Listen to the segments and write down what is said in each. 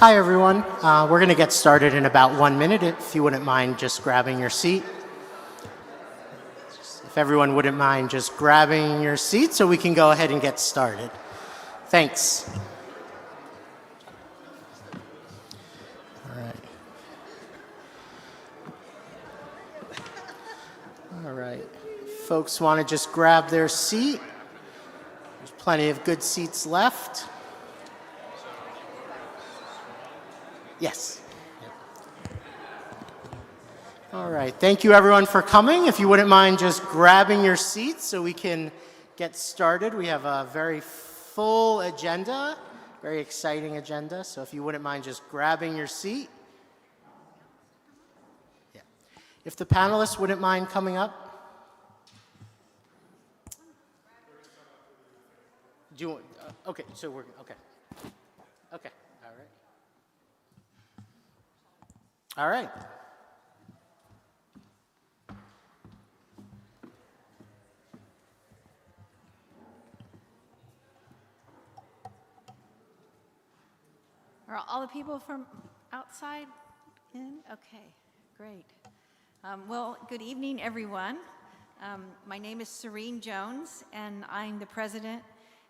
Hi, everyone. We're going to get started in about 1 minute, if you wouldn't mind just grabbing your seat. If everyone wouldn't mind just grabbing your seat so we can go ahead and get started. Thanks. All right. Folks want to just grab their seat. There's plenty of good seats left. Yes. All right. Thank you, everyone, for coming. If you wouldn't mind just grabbing your seats so we can get started. We have a very full agenda, very exciting agenda. So if you wouldn't mind just grabbing your seat. Yeah. If the panelists wouldn't mind coming up. Do you want, okay, so we're, okay. Okay, all right. All right. Are all the people from outside in? Okay, great. Well, good evening, everyone. My name is Serene Jones, and I'm the president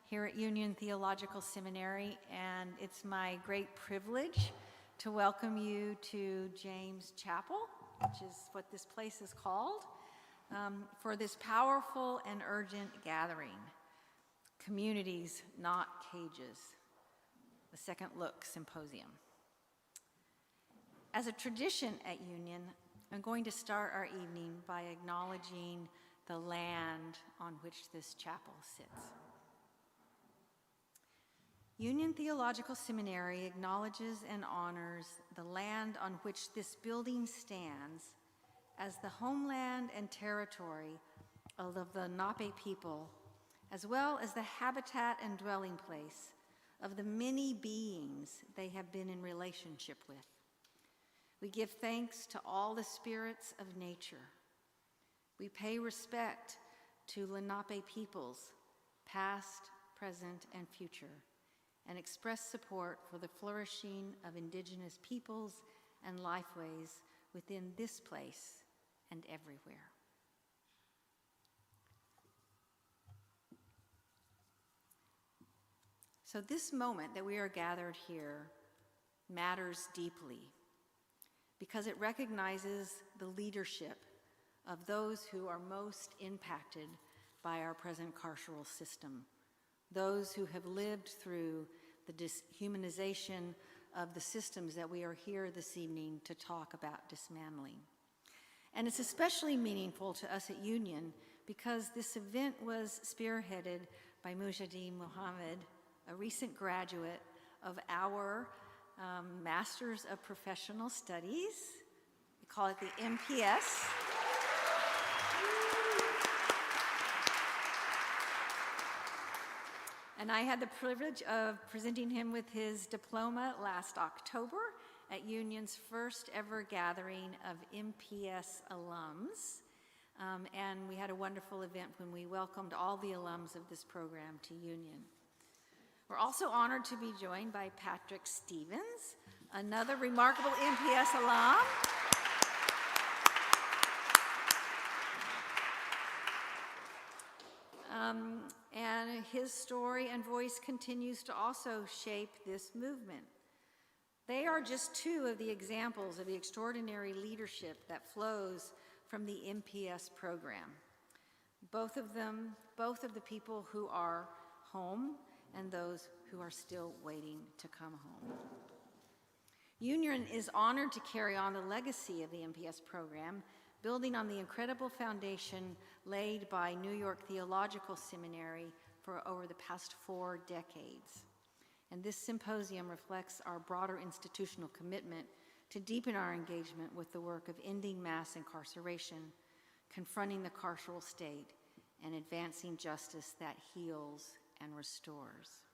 here at Union Theological Seminary, and it's my great privilege to welcome you to James Chapel, which is what this place is called, for this powerful and urgent gathering, Communities, Not Cages, the Second Look Symposium. As a tradition at Union, I'm going to start our evening by acknowledging the land on which this chapel sits. Union Theological Seminary acknowledges and honors the land on which this building stands as the homeland and territory of the Lenape people, as well as the habitat and dwelling place of the many beings they have been in relationship with. We give thanks to all the spirits of nature. We pay respect to Lenape peoples, past, present, and future, and express support for the flourishing of indigenous peoples and lifeways within this place and everywhere. So this moment that we are gathered here matters deeply because it recognizes the leadership of those who are most impacted by our present carceral system, those who have lived through the dehumanization of the systems that we are here this evening to talk about dismantling. And it's especially meaningful to us at Union because this event was spearheaded by Mujahideen Muhammad, a recent graduate of our Masters of Professional Studies. We call it the MPS. And I had the privilege of presenting him with his diploma last October at Union's first ever gathering of MPS alums. And we had a wonderful event when we welcomed all the alums of this program to Union. We're also honored to be joined by Patrick Stevens, another remarkable MPS alum. And his story and voice continues to also shape this movement. They are just two of the examples of the extraordinary leadership that flows from the MPS program. Both of the people who are home and those who are still waiting to come home. Union is honored to carry on the legacy of the MPS program, building on the incredible foundation laid by New York Theological Seminary for over the past 4 decades. And this symposium reflects our broader institutional commitment to deepen our engagement with the work of ending mass incarceration, confronting the carceral state, and advancing justice that heals and restores.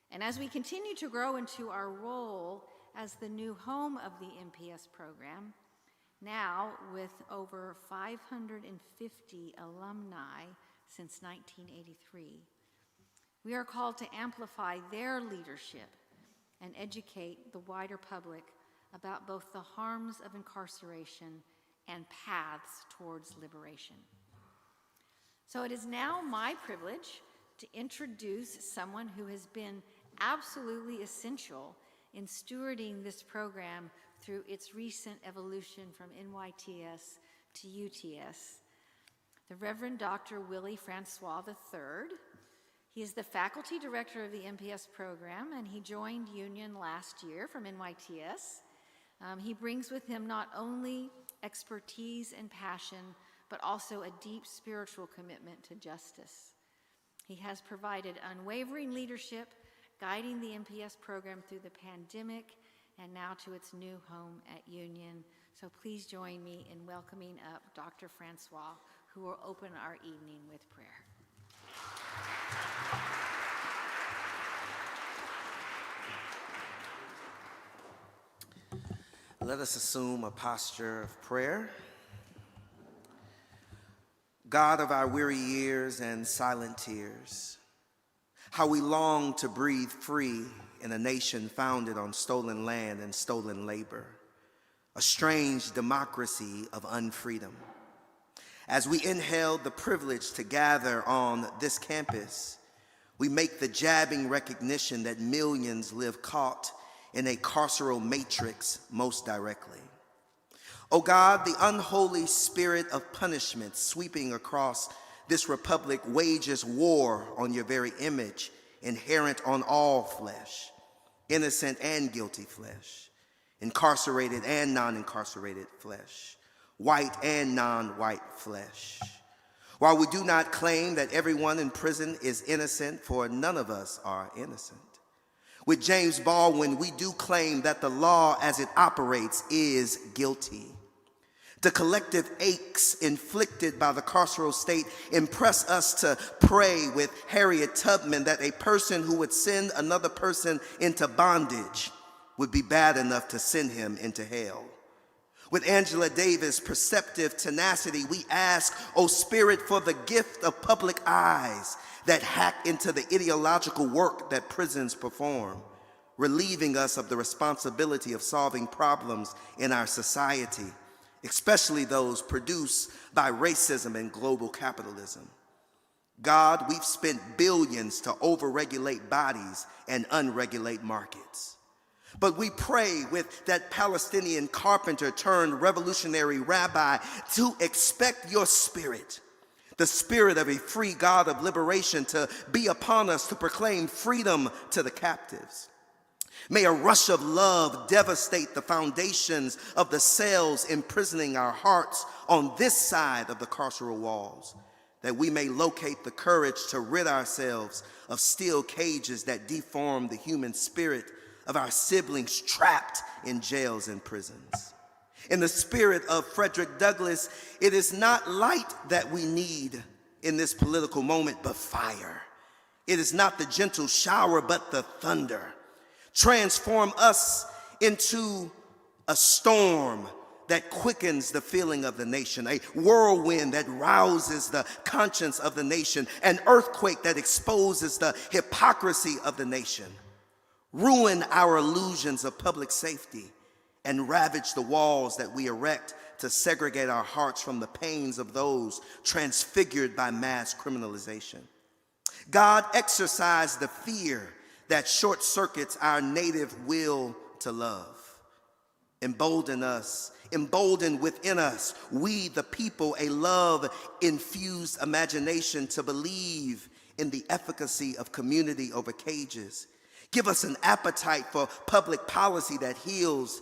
And as we continue to grow into our role as the new home of the MPS program, now with over 550 alumni since 1983, we are called to amplify their leadership and educate the wider public about both the harms of incarceration and paths towards liberation. So it is now my privilege to introduce someone who has been absolutely essential in stewarding this program through its recent evolution from NYTS to UTS, the Reverend Dr. Willie Francois III. He is the faculty director of the MPS program, and he joined Union last year from NYTS. He brings with him not only expertise and passion, but also a deep spiritual commitment to justice. He has provided unwavering leadership, guiding the MPS program through the pandemic and now to its new home at Union. So please join me in welcoming up Dr. Francois, who will open our evening with prayer. Let us assume a posture of prayer. God of our weary years and silent tears, how we long to breathe free in a nation founded on stolen land and stolen labor, a strange democracy of unfreedom. As we inhale the privilege to gather on this campus, we make the jabbing recognition that millions live caught in a carceral matrix most directly. O God, the unholy spirit of punishment sweeping across this republic wages war on your very image, inherent on all flesh, innocent and guilty flesh, incarcerated and non-incarcerated flesh, white and non-white flesh. While we do not claim that everyone in prison is innocent, for none of us are innocent. With James Baldwin, we do claim that the law as it operates is guilty. The collective aches inflicted by the carceral state impress us to pray with Harriet Tubman that a person who would send another person into bondage would be bad enough to send him into hell. With Angela Davis' perceptive tenacity, we ask, O Spirit, for the gift of public eyes that hack into the ideological work that prisons perform, relieving us of the responsibility of solving problems in our society, especially those produced by racism and global capitalism. God, we've spent billions to overregulate bodies and unregulate markets. But we pray with that Palestinian carpenter turned revolutionary rabbi to expect your spirit, the spirit of a free God of liberation, to be upon us to proclaim freedom to the captives. May a rush of love devastate the foundations of the cells imprisoning our hearts on this side of the carceral walls, that we may locate the courage to rid ourselves of steel cages that deform the human spirit of our siblings trapped in jails and prisons. In the spirit of Frederick Douglass, it is not light that we need in this political moment, but fire. It is not the gentle shower, but the thunder. Transform us into a storm that quickens the feeling of the nation, a whirlwind that rouses the conscience of the nation, an earthquake that exposes the hypocrisy of the nation. Ruin our illusions of public safety and ravage the walls that we erect to segregate our hearts from the pains of those transfigured by mass criminalization. God, exercise the fear that short circuits our native will to love. Embolden within us, we the people, a love-infused imagination to believe in the efficacy of community over cages. Give us an appetite for public policy that heals,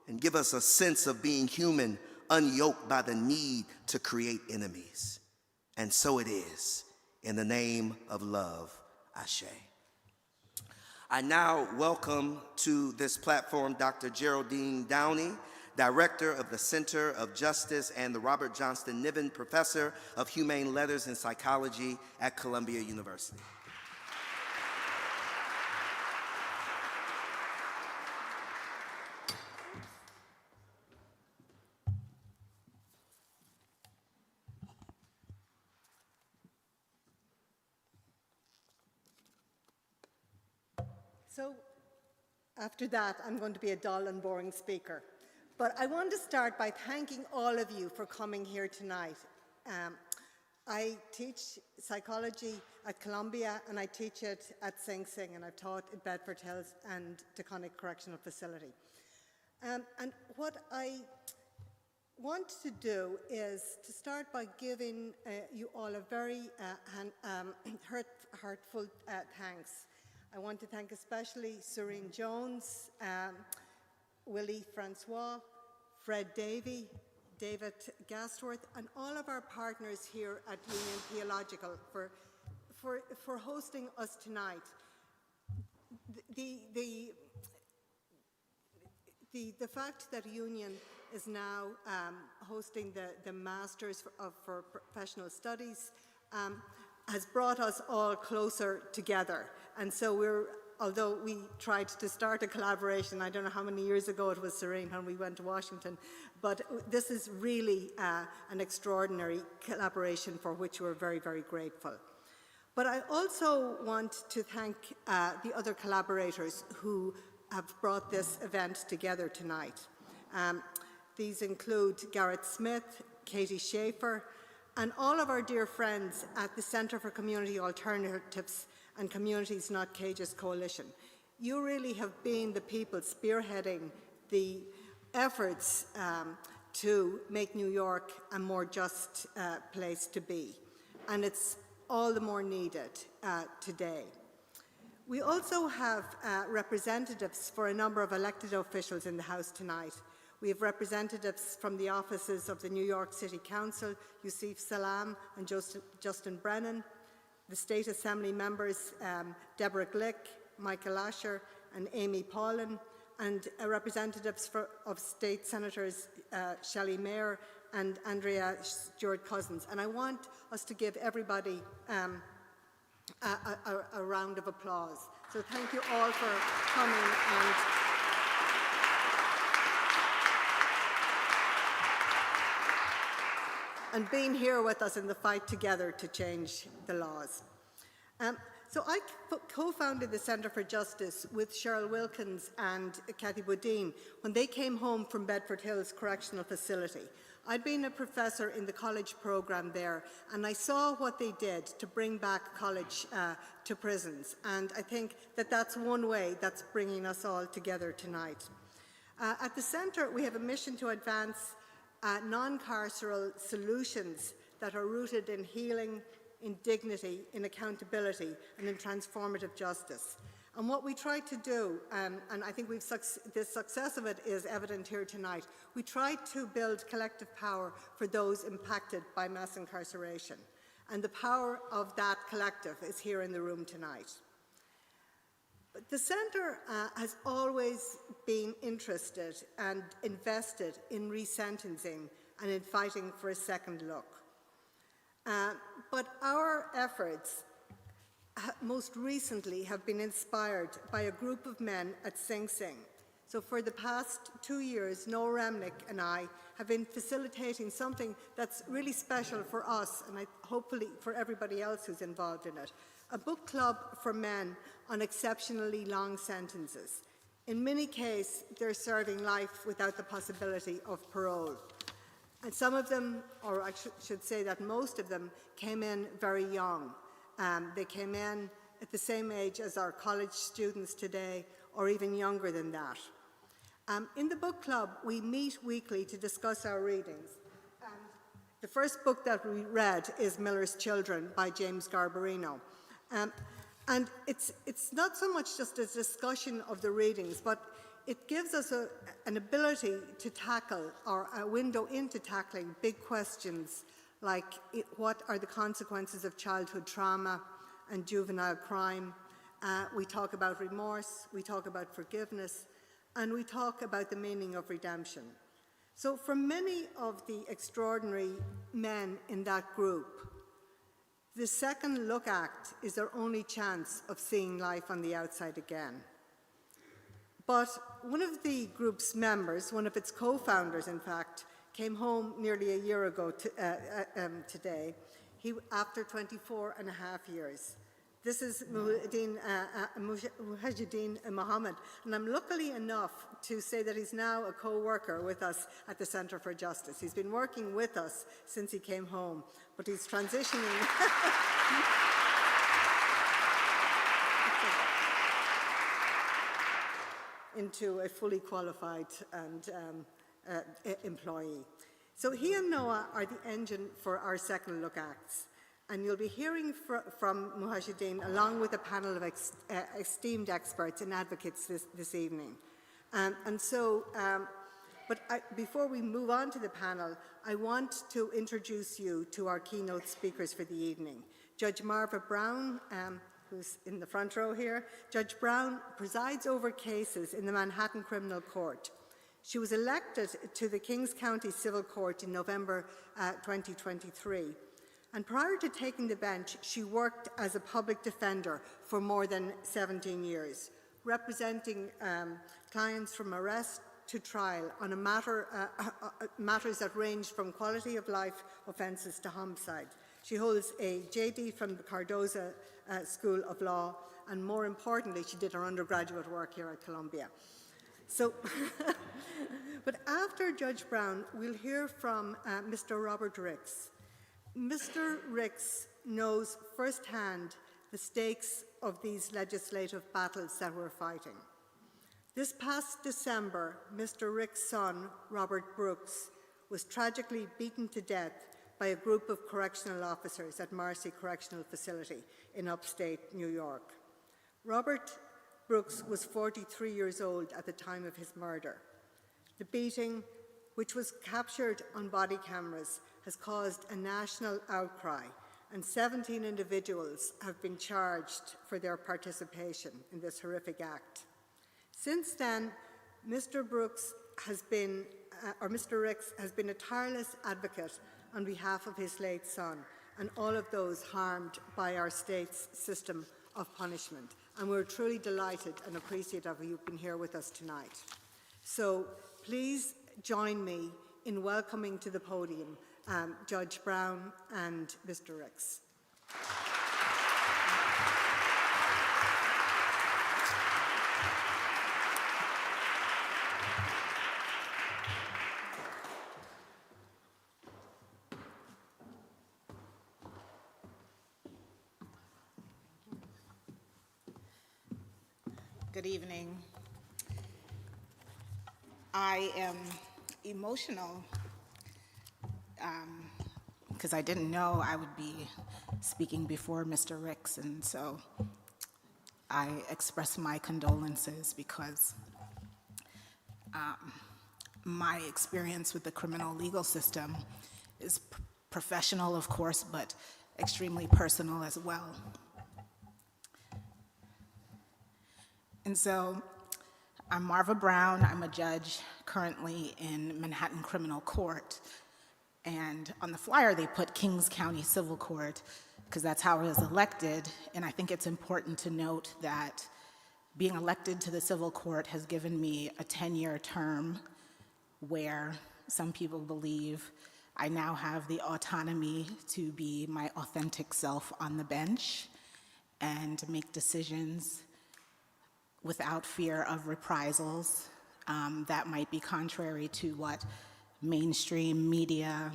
and give us a sense of being human, unyoked by the need to create enemies. And so it is, in the name of love, Ashe. I now welcome to this platform Dr. Geraldine Downey, Director of the Center of Justice and the Robert Johnston Niven Professor of Humane Letters and Psychology at Columbia University. So After that, I'm going to be a dull and boring speaker. But I want to start by thanking all of you for coming here tonight. I teach psychology at Columbia, and I teach it at Sing Sing, and I've taught at Bedford Hills and Taconic Correctional Facility. And what I want to do is to start by giving you all a very heartful thanks. I want to thank especially Serene Jones, Willie Francois, Fred Davey, David Gastworth, and all of our partners here at Union Theological for hosting us tonight. The fact that Union is now hosting the Masters for Professional Studies has brought us all closer together. And so although we tried to start a collaboration, I don't know how many years ago it was, Serene, when we went to Washington, but this is really an extraordinary collaboration for which we're very, very grateful. But I also want to thank the other collaborators who have brought this event together tonight. These include Garrett Smith, Katie Schaefer, and all of our dear friends at the Centre for Community Alternatives and Communities Not Cages Coalition. You really have been the people spearheading the efforts to make New York a more just place to be, and it's all the more needed today. We also have representatives for a number of elected officials in the House tonight. We have representatives from the offices of the New York City Council, Yusuf Salam and Justin Brennan, the State Assembly members Deborah Glick, Michael Asher, and Amy Paulin, and representatives of State Senators Shelley Mayer and Andrea Stewart-Cousins. And I want us to give everybody a round of applause. So thank you all for coming and being here with us in the fight together to change the laws. So I co-founded the Centre for Justice with Cheryl Wilkins and Kathy Bodine when they came home from Bedford Hills Correctional Facility. I'd been a professor in the college program there, and I saw what they did to bring back college to prisons. And I think that that's one way that's bringing us all together tonight. At the Centre, we have a mission to advance non-carceral solutions that are rooted in healing, in dignity, in accountability, and in transformative justice. And what we try to do, and I think the success of it is evident here tonight, we try to build collective power for those impacted by mass incarceration. And the power of that collective is here in the room tonight. But the Centre has always been interested and invested in resentencing and in fighting for a second look. But our efforts most recently have been inspired by a group of men at Sing Sing. So for the past 2 years, Noah Remnick and I have been facilitating something that's really special for us, and hopefully for everybody else who's involved in it, a book club for men on exceptionally long sentences. In many cases, they're serving life without the possibility of parole. And some of them, or I should say that most of them, came in very young. They came in at the same age as our college students today, or even younger than that. In the book club, we meet weekly to discuss our readings. The first book that we read is Miller's Children by James Garbarino. And it's not so much just a discussion of the readings, but it gives us an ability to tackle, or a window into tackling, big questions like what are the consequences of childhood trauma and juvenile crime. We talk about remorse, we talk about forgiveness, and we talk about the meaning of redemption. So for many of the extraordinary men in that group, the Second Look Act is their only chance of seeing life on the outside again. But one of the group's members, one of its co-founders in fact, came home nearly a year ago today, after 24 and a half years. This is Mujahideen Muhammad, and I'm lucky enough to say that he's now a co-worker with us at the Center for Justice. He's been working with us since he came home, but he's transitioning into a fully qualified and employee. So he and Noah are the engine for our Second Look Acts. And you'll be hearing from Mujahideen along with a panel of esteemed experts and advocates this evening. Before we move on to the panel, I want to introduce you to our keynote speakers for the evening. Judge Marva Brown, who's in the front row here. Judge Brown presides over cases in the Manhattan Criminal Court. She was elected to the Kings County Civil Court in November 2023. And prior to taking the bench, she worked as a public defender for more than 17 years, representing clients from arrest to trial on matters that range from quality of life offences to homicide. She holds a JD from the Cardozo School of Law, and more importantly, she did her undergraduate work here at Columbia. So, but after Judge Brown, we'll hear from Mr. Robert Ricks. Mr. Ricks knows firsthand the stakes of these legislative battles that we're fighting. This past December, Mr. Ricks' son, Robert Brooks, was tragically beaten to death by a group of correctional officers at Marcy Correctional Facility in upstate New York. Robert Brooks was 43 years old at the time of his murder. The beating, which was captured on body cameras, has caused a national outcry, and 17 individuals have been charged for their participation in this horrific act. Since then, Mr. Ricks has been a tireless advocate on behalf of his late son and all of those harmed by our state's system of punishment. And we're truly delighted and appreciative of you being here with us tonight. So please join me in welcoming to the podium Judge Brown and Mr. Ricks. Good evening. I am emotional because I didn't know I would be speaking before Mr. Ricks, and so I express my condolences because my experience with the criminal legal system is professional, of course, but extremely personal as well. And so I'm Marva Brown. I'm a judge currently in Manhattan Criminal Court. And on the flyer, they put Kings County Civil Court because that's how I was elected. And I think it's important to note that being elected to the civil court has given me a 10-year term where some people believe I now have the autonomy to be my authentic self on the bench and make decisions without fear of reprisals that might be contrary to what mainstream media,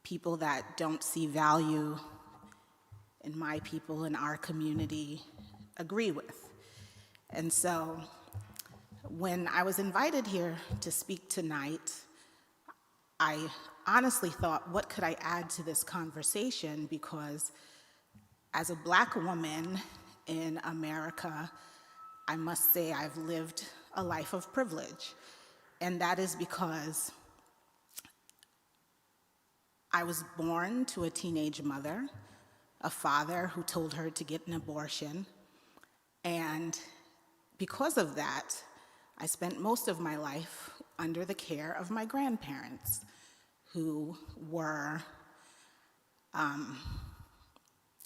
people that don't see value in my people, in our community, agree with. And so when I was invited here to speak tonight, I honestly thought, what could I add to this conversation? Because as a Black woman in America, I must say I've lived a life of privilege. And that is because I was born to a teenage mother, a father who told her to get an abortion. And because of that, I spent most of my life under the care of my grandparents, who were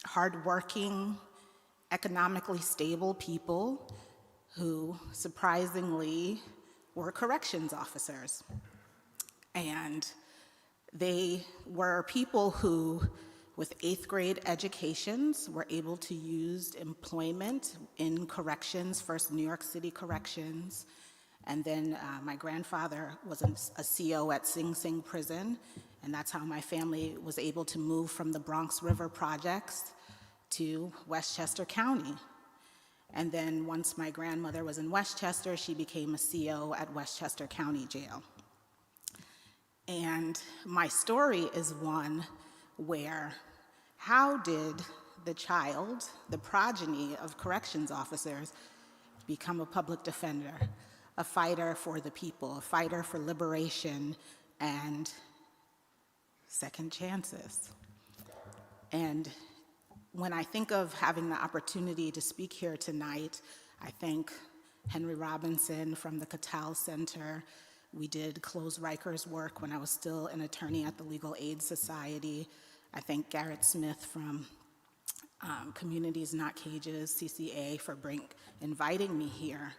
hardworking, economically stable people who surprisingly were corrections officers. And they were people who with 8th grade educations were able to use employment in corrections, first New York City Corrections, and then my grandfather was a CO at Sing Sing Prison, and that's how my family was able to move from the Bronx River projects to Westchester County. And then once my grandmother was in Westchester, she became a CO at Westchester County Jail. And my story is one where how did the child, the progeny of corrections officers, become a public defender, a fighter for the people, a fighter for liberation and second chances? And when I think of having the opportunity to speak here tonight, I thank Henry Robinson from the Cattell Center. We did close Riker's work when I was still an attorney at the Legal Aid Society. I thank Garrett Smith from Communities Not Cages, CCA, for inviting me here.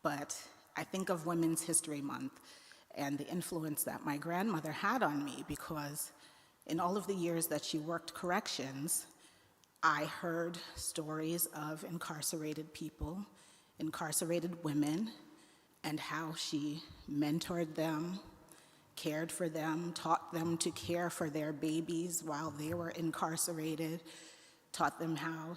But I think of Women's History Month and the influence that my grandmother had on me, because in all of the years that she worked corrections, I heard stories of incarcerated people, incarcerated women, and how she mentored them, cared for them, taught them to care for their babies while they were incarcerated, taught them how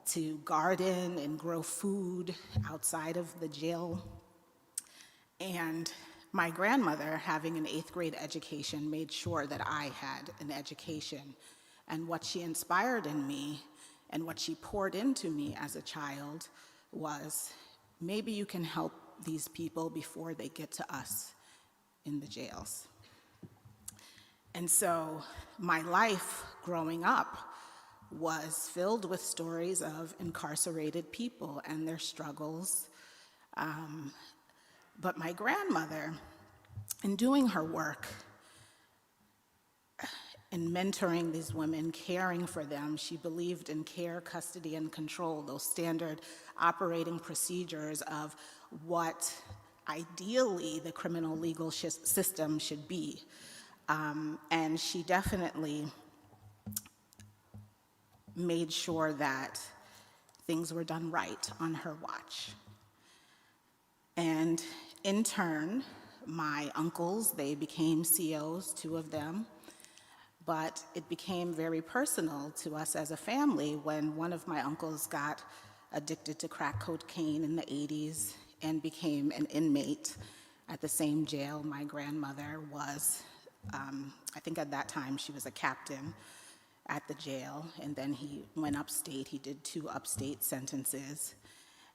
to garden and grow food outside of the jail. And my grandmother, having an 8th grade education, made sure that I had an education. And what she inspired in me and what she poured into me as a child was, maybe you can help these people before they get to us in the jails. And so my life growing up was filled with stories of incarcerated people and their struggles. But my grandmother, in doing her work, in mentoring these women, caring for them, she believed in care, custody, and control, those standard operating procedures of what ideally the criminal legal system should be. And she definitely made sure that things were done right on her watch. And in turn, my uncles, they became COs, 2 of them, but it became very personal to us as a family when one of my uncles got addicted to crack cocaine in the 80s and became an inmate at the same jail my grandmother was. I think at that time she was a captain at the jail, and then he went upstate. He did 2 upstate sentences.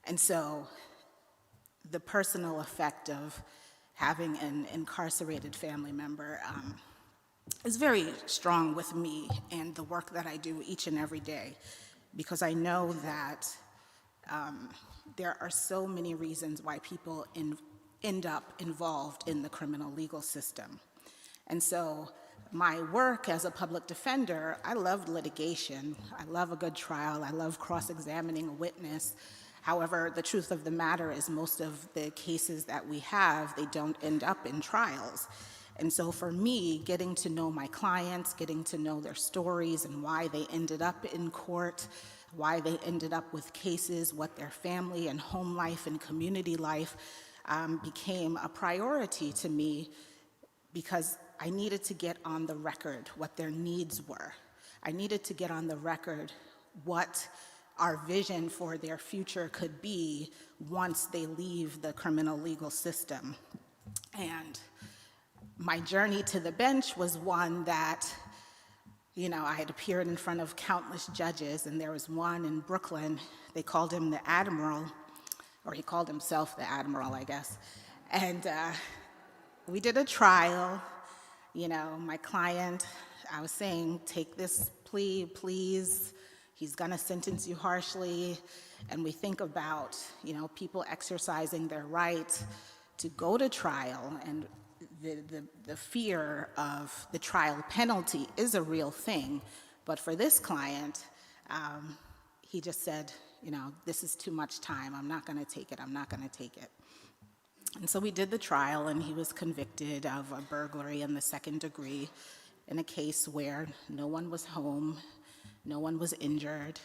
And so the personal effect of having an incarcerated family member is very strong with me and the work that I do each and every day, because I know that there are so many reasons why people end up involved in the criminal legal system. And so my work as a public defender, I love litigation. I love a good trial. I love cross-examining a witness. However, the truth of the matter is most of the cases that we have, they don't end up in trials. And so for me, getting to know my clients, getting to know their stories and why they ended up in court, why they ended up with cases, what their family and home life and community life became a priority to me, because I needed to get on the record what their needs were. I needed to get on the record what our vision for their future could be once they leave the criminal legal system. And my journey to the bench was one that, I had appeared in front of countless judges, and there was one in Brooklyn. They called him the Admiral, or he called himself the Admiral, I guess. And we did a trial. My client, I was saying, take this plea, please. He's gonna sentence you harshly. And we think about, people exercising their right to go to trial, and the fear of the trial penalty is a real thing. But for this client, he just said, this is too much time. I'm not gonna take it. I'm not gonna take it. And so we did the trial, and he was convicted of a burglary in the 2nd degree. in a case where no one was home, no one was injured,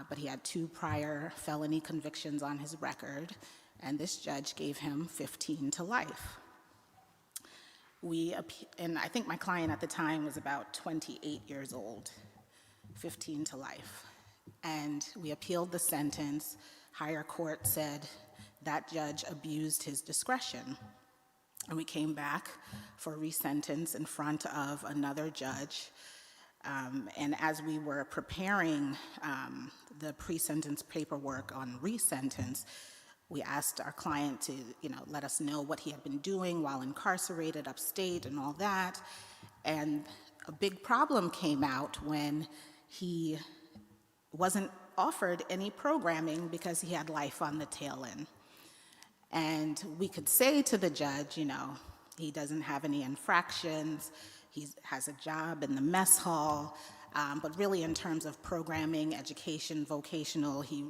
but he had 2 prior felony convictions on his record, and this judge gave him 15 to life. And I think my client at the time was about 28 years old, 15 to life. And we appealed the sentence. Higher court said that judge abused his discretion. And we came back for resentence in front of another judge. And as we were preparing the pre-sentence paperwork on resentence, we asked our client to, let us know what he had been doing while incarcerated upstate and all that. And a big problem came out when he wasn't offered any programming because he had life on the tail end. And we could say to the judge, he doesn't have any infractions, he has a job in the mess hall, but really in terms of programming, education, vocational, he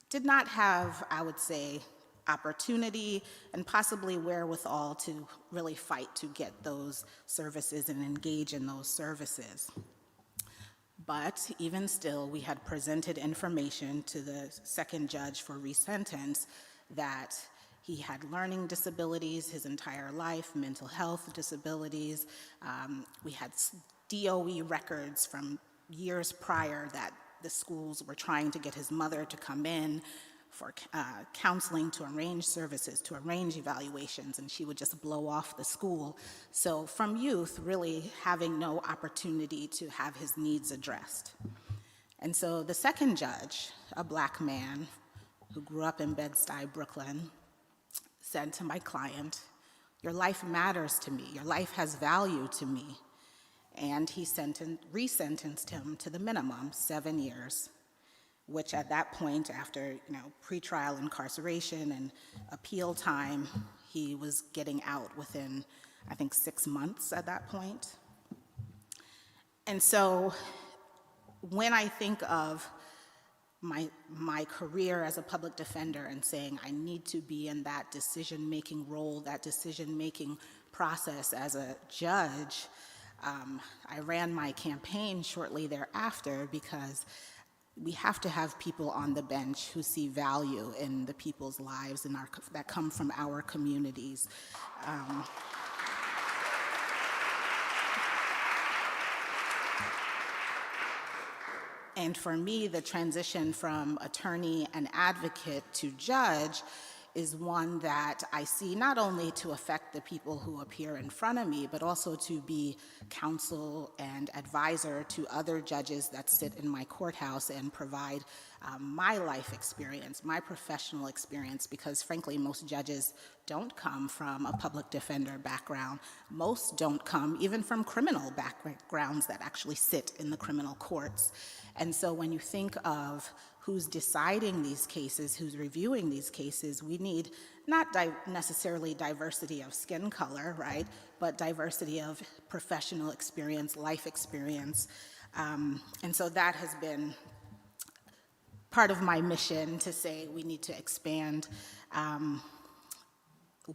did not have, I would say, opportunity and possibly wherewithal to really fight to get those services and engage in those services. But even still, we had presented information to the second judge for resentence that he had learning disabilities his entire life, mental health disabilities. We had DOE records from years prior that the schools were trying to get his mother to come in for counseling, to arrange services, to arrange evaluations, and she would just blow off the school. So from youth, really having no opportunity to have his needs addressed. And so the second judge, a Black man who grew up in Bed-Stuy, Brooklyn, said to my client, "Your life matters to me. Your life has value to me." And he resentenced him to the minimum, 7 years, which at that point, after pretrial incarceration and appeal time, he was getting out within, I think, 6 months at that point. And so when I think of my career as a public defender and saying I need to be in that decision-making role, that decision-making process as a judge, I ran my campaign shortly thereafter because we have to have people on the bench who see value in the people's lives that come from our communities. And for me, the transition from attorney and advocate to judge is one that I see not only to affect the people who appear in front of me, but also to be counsel and advisor to other judges that sit in my courthouse and provide my life experience, my professional experience, because frankly, most judges don't come from a public defender background. Most don't come even from criminal backgrounds that actually sit in the criminal courts. And so when you think of who's deciding these cases, who's reviewing these cases, we need not necessarily diversity of skin color, right, but diversity of professional experience, life experience. And so that has been part of my mission to say we need to expand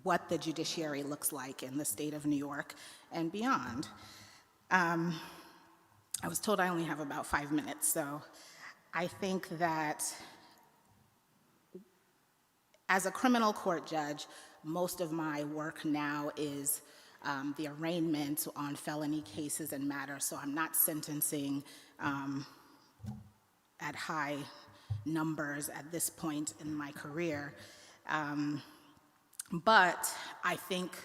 what the judiciary looks like in the state of New York and beyond. I was told I only have about 5 minutes, so I think that as a criminal court judge, most of my work now is the arraignment on felony cases and matters, so I'm not sentencing at high numbers at this point in my career. But I think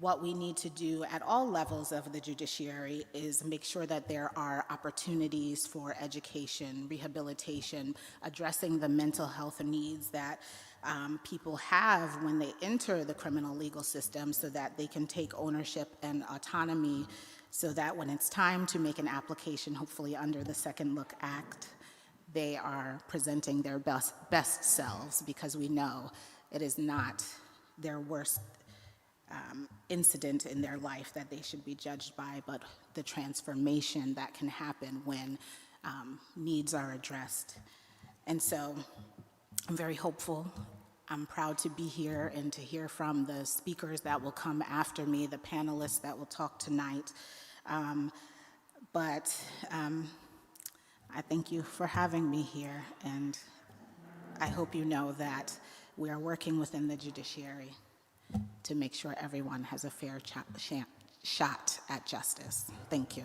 what we need to do at all levels of the judiciary is make sure that there are opportunities for education, rehabilitation, addressing the mental health needs that people have when they enter the criminal legal system so that they can take ownership and autonomy so that when it's time to make an application, hopefully under the Second Look Act, they are presenting their best selves, because we know it is not their worst incident in their life that they should be judged by, but the transformation that can happen when needs are addressed. And so I'm very hopeful I'm proud to be here and to hear from the speakers that will come after me, the panelists that will talk tonight. But I thank you for having me here, and I hope you know that we are working within the judiciary to make sure everyone has a fair shot at justice. Thank you.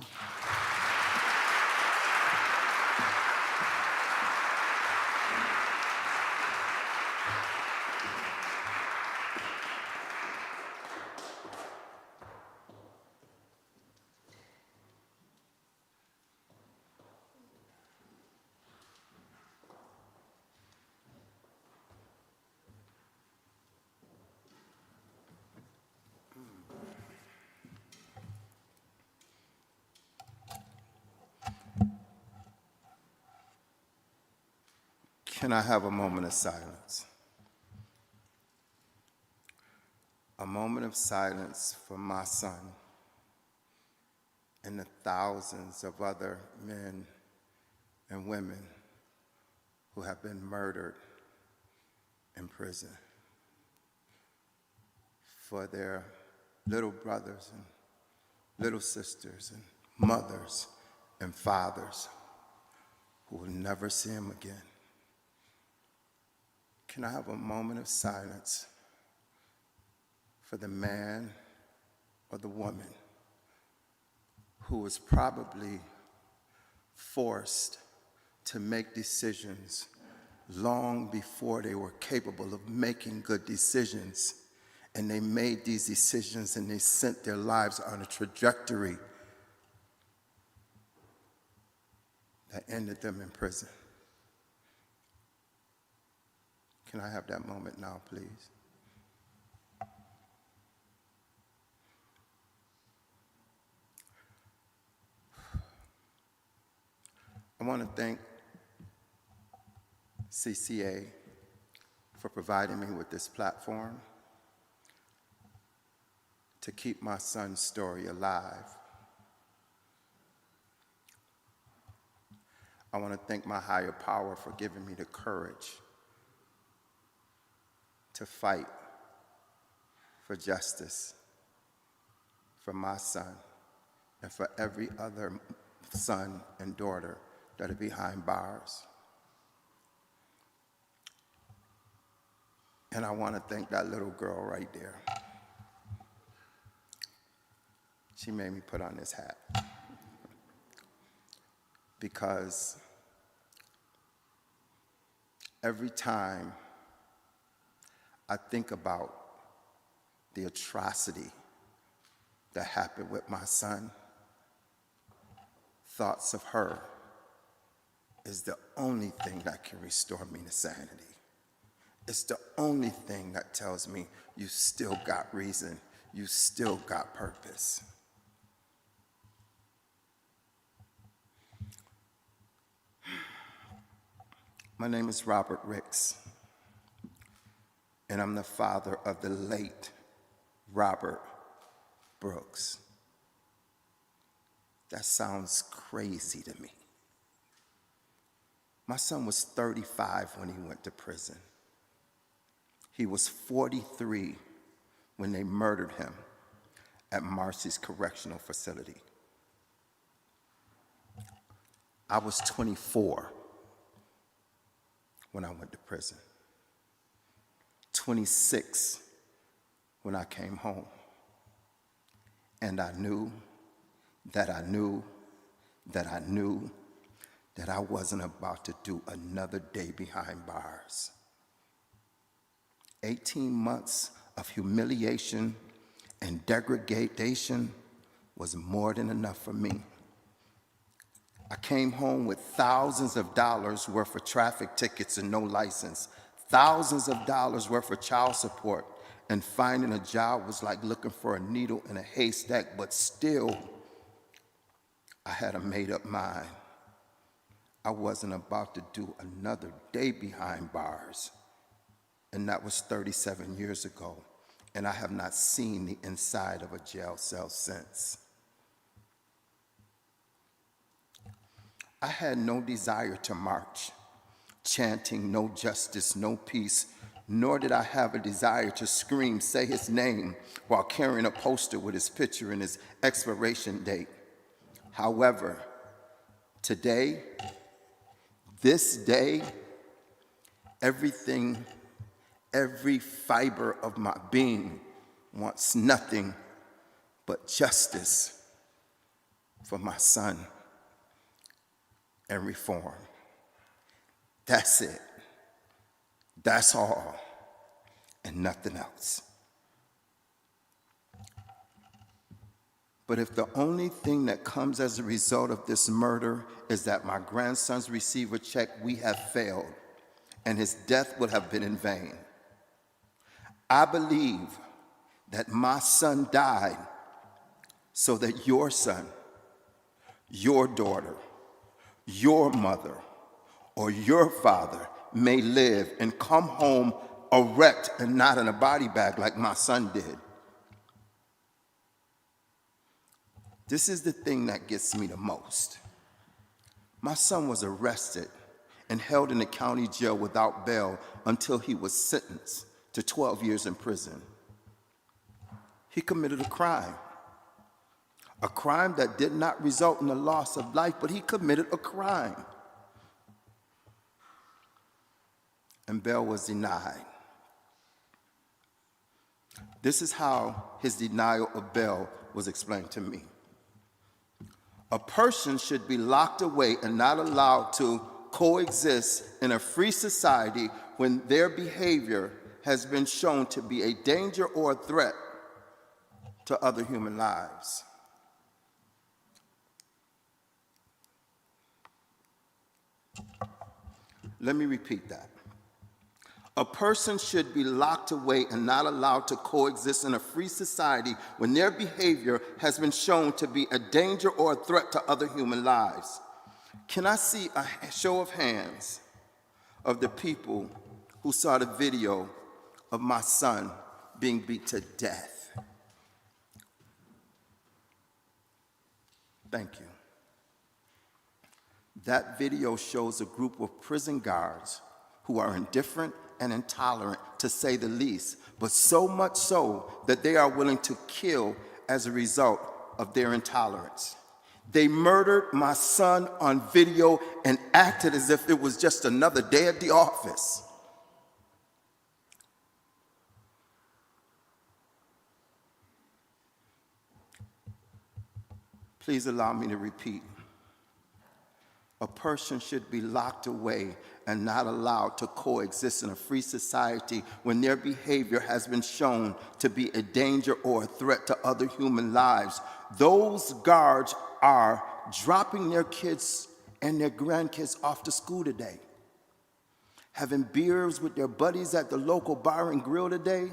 Can I have a moment of silence? A moment of silence for my son and the thousands of other men and women who have been murdered in prison, for their little brothers and little sisters and mothers and fathers who will never see him again. Can I have a moment of silence for the man or the woman who was probably forced to make decisions long before they were capable of making good decisions, and they made these decisions and they sent their lives on a trajectory that ended them in prison? Can I have that moment now, please? I want to thank CCA for providing me with this platform to keep my son's story alive. I want to thank my higher power for giving me the courage to fight for justice for my son and for every other son and daughter that are behind bars. And I want to thank that little girl right there. She made me put on this hat. Because every time I think about the atrocity that happened with my son, thoughts of her is the only thing that can restore me to sanity. It's the only thing that tells me you still got reason, you still got purpose. My name is Robert Ricks, and I'm the father of the late Robert Brooks. That sounds crazy to me. My son was 35 when he went to prison. He was 43 when they murdered him at Marcy's Correctional Facility. I was 24 when I went to prison, 26 when I came home. And I knew that I knew that I knew that I wasn't about to do another day behind bars. 18 months of humiliation and degradation was more than enough for me. I came home with thousands of dollars worth of traffic tickets and no license, thousands of dollars worth of child support, and finding a job was like looking for a needle in a haystack, but still, I had a made-up mind. I wasn't about to do another day behind bars, and that was 37 years ago, and I have not seen the inside of a jail cell since. I had no desire to march, chanting no justice, no peace, nor did I have a desire to scream, say his name, while carrying a poster with his picture and his expiration date. However, today, this day, everything, every fiber of my being wants nothing but justice for my son and reform. That's it. That's all, and nothing else. But if the only thing that comes as a result of this murder is that my grandson's receive a check, we have failed, and his death would have been in vain. I believe that my son died so that your son, your daughter, your mother, or your father may live and come home erect and not in a body bag like my son did. This is the thing that gets me the most. My son was arrested and held in the county jail without bail until he was sentenced to 12 years in prison. He committed a crime that did not result in the loss of life, but he committed a crime. And bail was denied. This is how his denial of bail was explained to me. A person should be locked away and not allowed to coexist in a free society when their behavior has been shown to be a danger or a threat to other human lives. Let me repeat that. A person should be locked away and not allowed to coexist in a free society when their behavior has been shown to be a danger or a threat to other human lives. Can I see a show of hands of the people who saw the video of my son being beat to death? Thank you. That video shows a group of prison guards who are indifferent and intolerant, to say the least, but so much so that they are willing to kill as a result of their intolerance. They murdered my son on video and acted as if it was just another day at the office. Please allow me to repeat. A person should be locked away and not allowed to coexist in a free society when their behavior has been shown to be a danger or a threat to other human lives. Those guards are dropping their kids and their grandkids off to school today, having beers with their buddies at the local bar and grill today,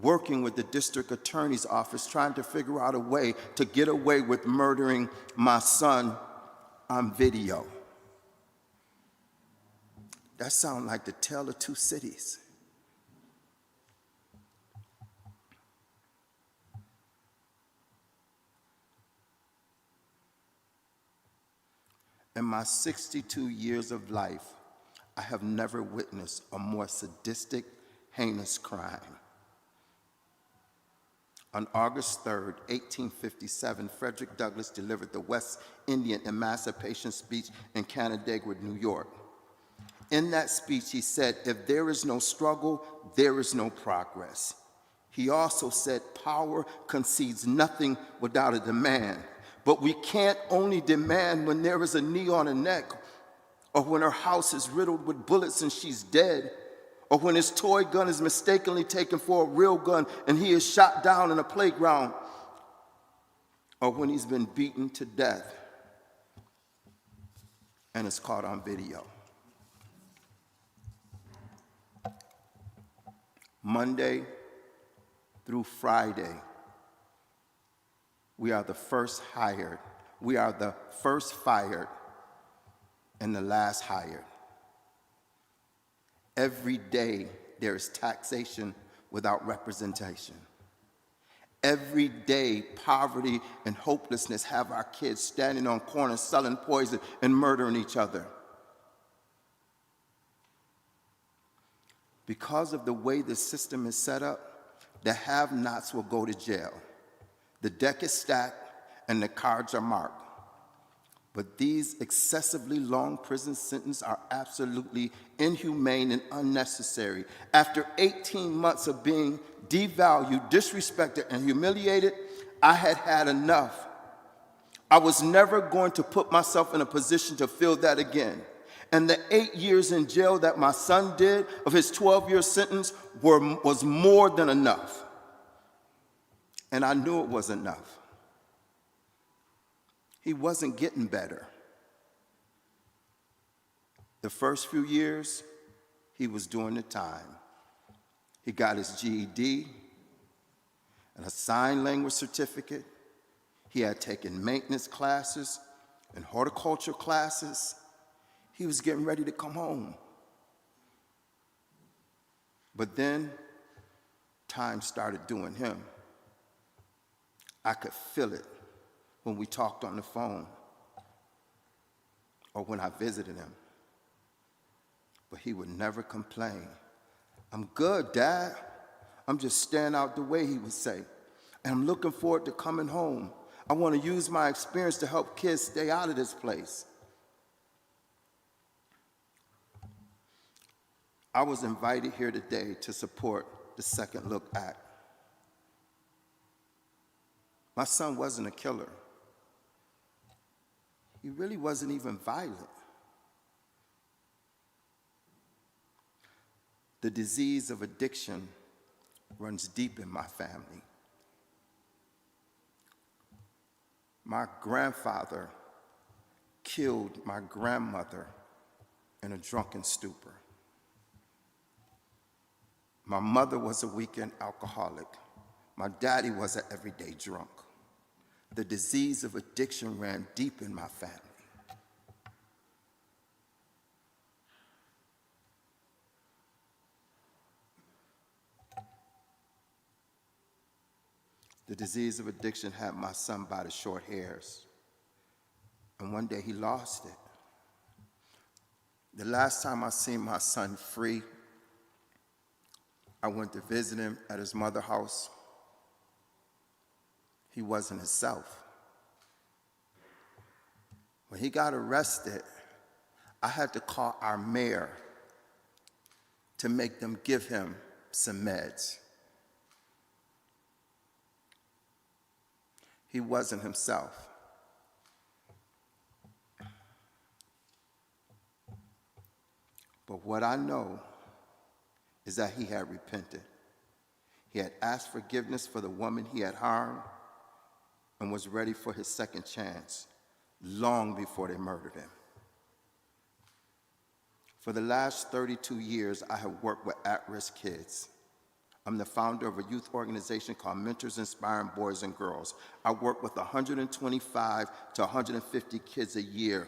working with the district attorney's office, trying to figure out a way to get away with murdering my son on video. That sounds like the tale of two cities. In my 62 years of life, I have never witnessed a more sadistic, heinous crime. On August 3rd, 1857, Frederick Douglass delivered the West Indian Emancipation Speech in Canandaigua, New York. In that speech, he said, "If there is no struggle, there is no progress." He also said, "Power concedes nothing without a demand. But we can't only demand when there is a knee on her neck, or when her house is riddled with bullets and she's dead, or when his toy gun is mistakenly taken for a real gun and he is shot down in a playground, or when he's been beaten to death and is caught on video." Monday through Friday, we are the first hired. We are the first fired and the last hired. Every day there is taxation without representation. Every day poverty and hopelessness have our kids standing on corners selling poison and murdering each other. Because of the way the system is set up, the have-nots will go to jail. The deck is stacked and the cards are marked. But these excessively long prison sentences are absolutely inhumane and unnecessary. After 18 months of being devalued, disrespected, and humiliated, I had had enough. I was never going to put myself in a position to feel that again. And the 8 years in jail that my son did of his 12-year sentence was more than enough. And I knew it was enough. He wasn't getting better. The first few years, he was doing the time. He got his GED and a sign language certificate. He had taken maintenance classes and horticulture classes. He was getting ready to come home. But then, time started doing him. I could feel it when we talked on the phone or when I visited him. But he would never complain. "I'm good, Dad. I'm just staying out the way," he would say. "And I'm looking forward to coming home. I want to use my experience to help kids stay out of this place." I was invited here today to support the Second Look Act. My son wasn't a killer. He really wasn't even violent. The disease of addiction runs deep in my family. My grandfather killed my grandmother in a drunken stupor. My mother was a weekend alcoholic. My daddy was an everyday drunk. The disease of addiction ran deep in my family. The disease of addiction had my son by the short hairs. And one day he lost it. The last time I seen my son free, I went to visit him at his mother's house. He wasn't himself. When he got arrested, I had to call our mayor to make them give him some meds. He wasn't himself. But what I know is that he had repented. He had asked forgiveness for the woman he had harmed and was ready for his second chance long before they murdered him. For the last 32 years, I have worked with at-risk kids. I'm the founder of a youth organization called Mentors Inspiring Boys and Girls. I work with 125 to 150 kids a year.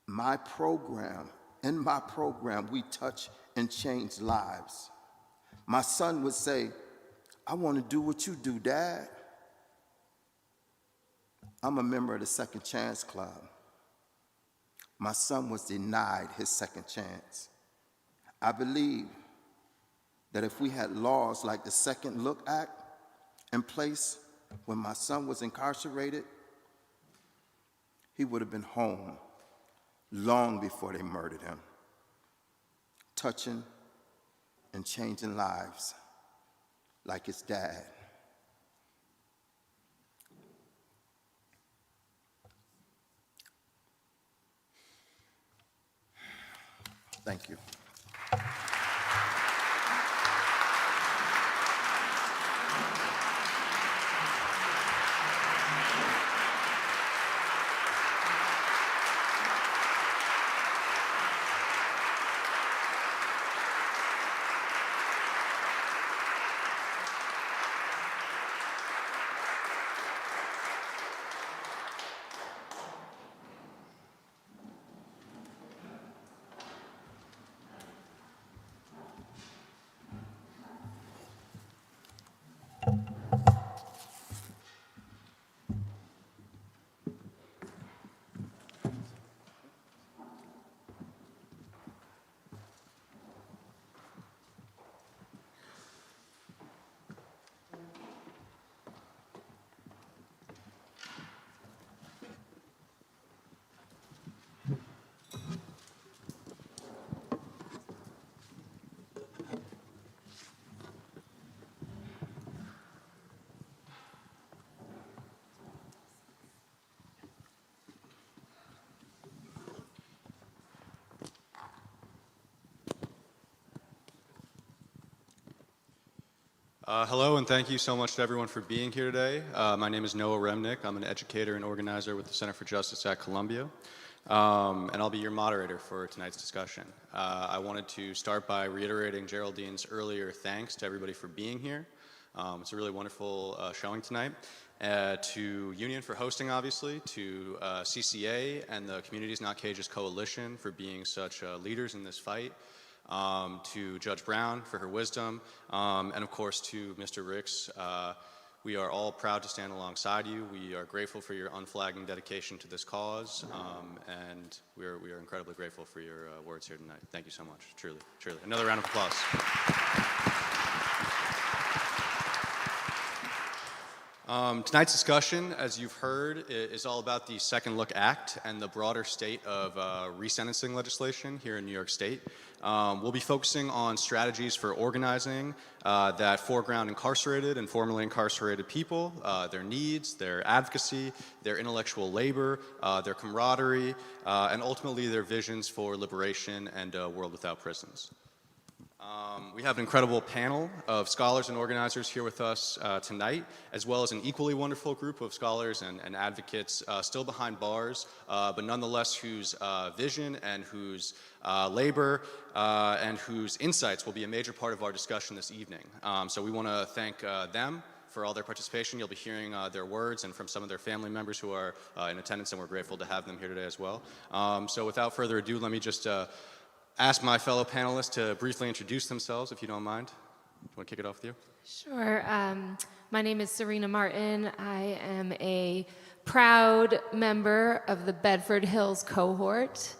In my program, we touch and change lives. My son would say, "I want to do what you do, Dad." I'm a member of the Second Chance Club. My son was denied his second chance. I believe that if we had laws like the Second Look Act in place when my son was incarcerated, he would have been home long before they murdered him, touching and changing lives like his dad. Thank you. Hello, and thank you so much to everyone for being here today. My name is Noah Remnick. I'm an educator and organizer with the Center for Justice at Columbia, and I'll be your moderator for tonight's discussion. I wanted to start by reiterating Geraldine's earlier thanks to everybody for being here. It's a really wonderful showing tonight. To Union for hosting, obviously, to CCA and the Communities Not Cages Coalition for being such leaders in this fight, to Judge Brown for her wisdom, and of course to Mr. Ricks. We are all proud to stand alongside you. We are grateful for your unflagging dedication to this cause, and we are incredibly grateful for your words here tonight. Thank you so much, truly, truly. Another round of applause. Tonight's discussion, as you've heard, is all about the Second Look Act and the broader state of resentencing legislation here in New York State. We'll be focusing on strategies for organizing that foreground incarcerated and formerly incarcerated people, their needs, their advocacy, their intellectual labor, their camaraderie, and ultimately their visions for liberation and a world without prisons. We have an incredible panel of scholars and organizers here with us tonight, as well as an equally wonderful group of scholars and advocates still behind bars, but nonetheless whose vision and whose labor and whose insights will be a major part of our discussion this evening. So we want to thank them for all their participation. You'll be hearing their words and from some of their family members who are in attendance, and we're grateful to have them here today as well. So without further ado, let me just ask my fellow panelists to briefly introduce themselves, if you don't mind. Do you want to kick it off with you? Sure. My name is Serena Martin. I am a proud member of the Bedford Hills cohort.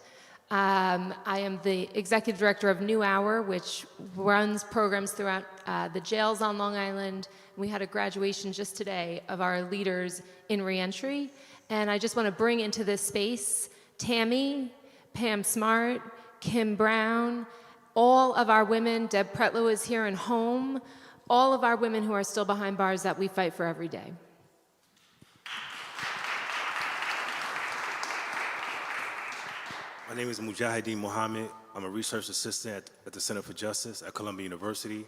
I am the executive director of New Hour, which runs programs throughout the jails on Long Island. We had a graduation just today of our leaders in reentry. And I just want to bring into this space Tammy, Pam Smart, Kim Brown, all of our women, Deb Pretlow is here and home, all of our women who are still behind bars that we fight for every day. My name is Mujahideen Mohammed. I'm a research assistant at the Center for Justice at Columbia University,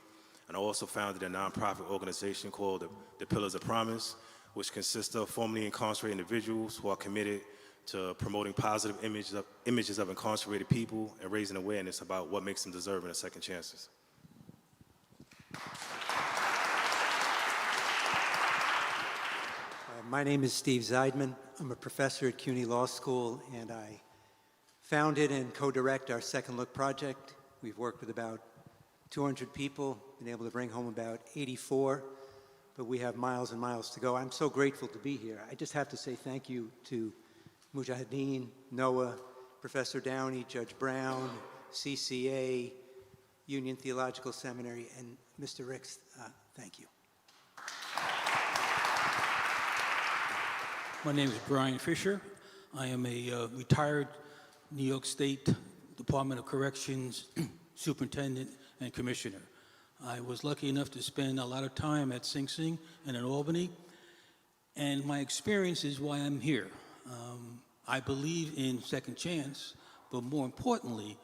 and I also founded a nonprofit organization called the Pillars of Promise, which consists of formerly incarcerated individuals who are committed to promoting positive images of incarcerated people and raising awareness about what makes them deserving of second chances. My name is Steve Zeidman. I'm a professor at CUNY Law School, and I founded and co-direct our Second Look project. We've worked with about 200 people, been able to bring home about 84, but we have miles and miles to go. I'm so grateful to be here. I just have to say thank you to Mujahideen, Noah, Professor Downey, Judge Brown, CCA, Union Theological Seminary, and Mr. Ricks, thank you. My name is Brian Fisher. I am a retired New York State Department of Corrections superintendent and commissioner. I was lucky enough to spend a lot of time at Sing Sing and in Albany, and my experience is why I'm here. I believe in second chance, but more importantly,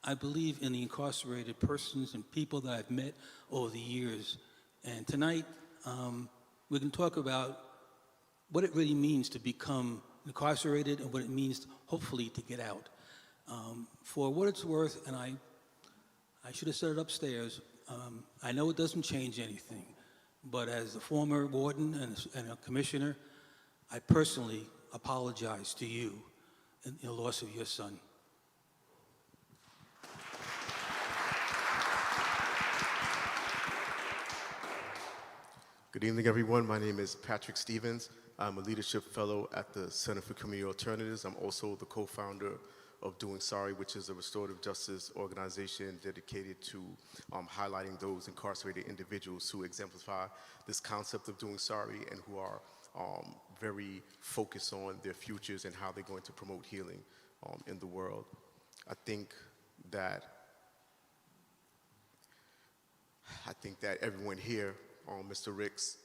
I believe in the incarcerated persons and people that I've met over the years. And tonight, we can talk about what it really means to become incarcerated and what it means, hopefully, to get out. For what it's worth, and I should have said it upstairs, I know it doesn't change anything, but as a former warden and a commissioner, I personally apologize to you in the loss of your son. Good evening, everyone. My name is Patrick Stevens. I'm a leadership fellow at the Center for Community Alternatives. I'm also the co-founder of Doing Sorry, which is a restorative justice organization dedicated to highlighting those incarcerated individuals who exemplify this concept of doing sorry and who are very focused on their futures and how they're going to promote healing in the world. I think that everyone here, Mr. Ricks,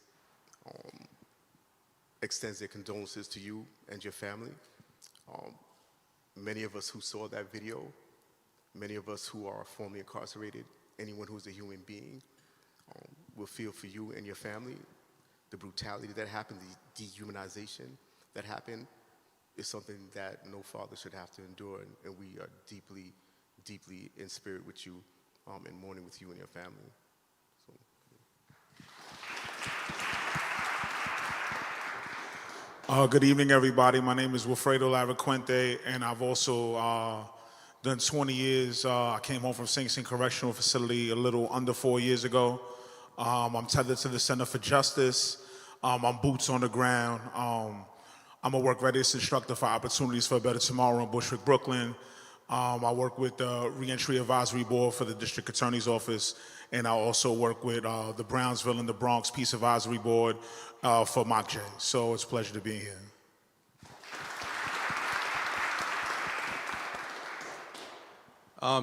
extends their condolences to you and your family. Many of us who saw that video, many of us who are formerly incarcerated, anyone who's a human being, will feel for you and your family. The brutality that happened, the dehumanization that happened is something that no father should have to endure, and we are deeply, deeply in spirit with you and mourning with you and your family. Good evening, everybody. My name is Wilfredo Laracuente, and I've also done 20 years. I came home from Sing Sing Correctional Facility a little under 4 years ago. I'm tethered to the Center for Justice. I'm boots on the ground. I'm a work readiness instructor for Opportunities for a Better Tomorrow in Bushwick, Brooklyn. I work with the Reentry Advisory Board for the District Attorney's Office, and I also work with the Brownsville and the Bronx Peace Advisory Board for MOCJ. So it's a pleasure to be here.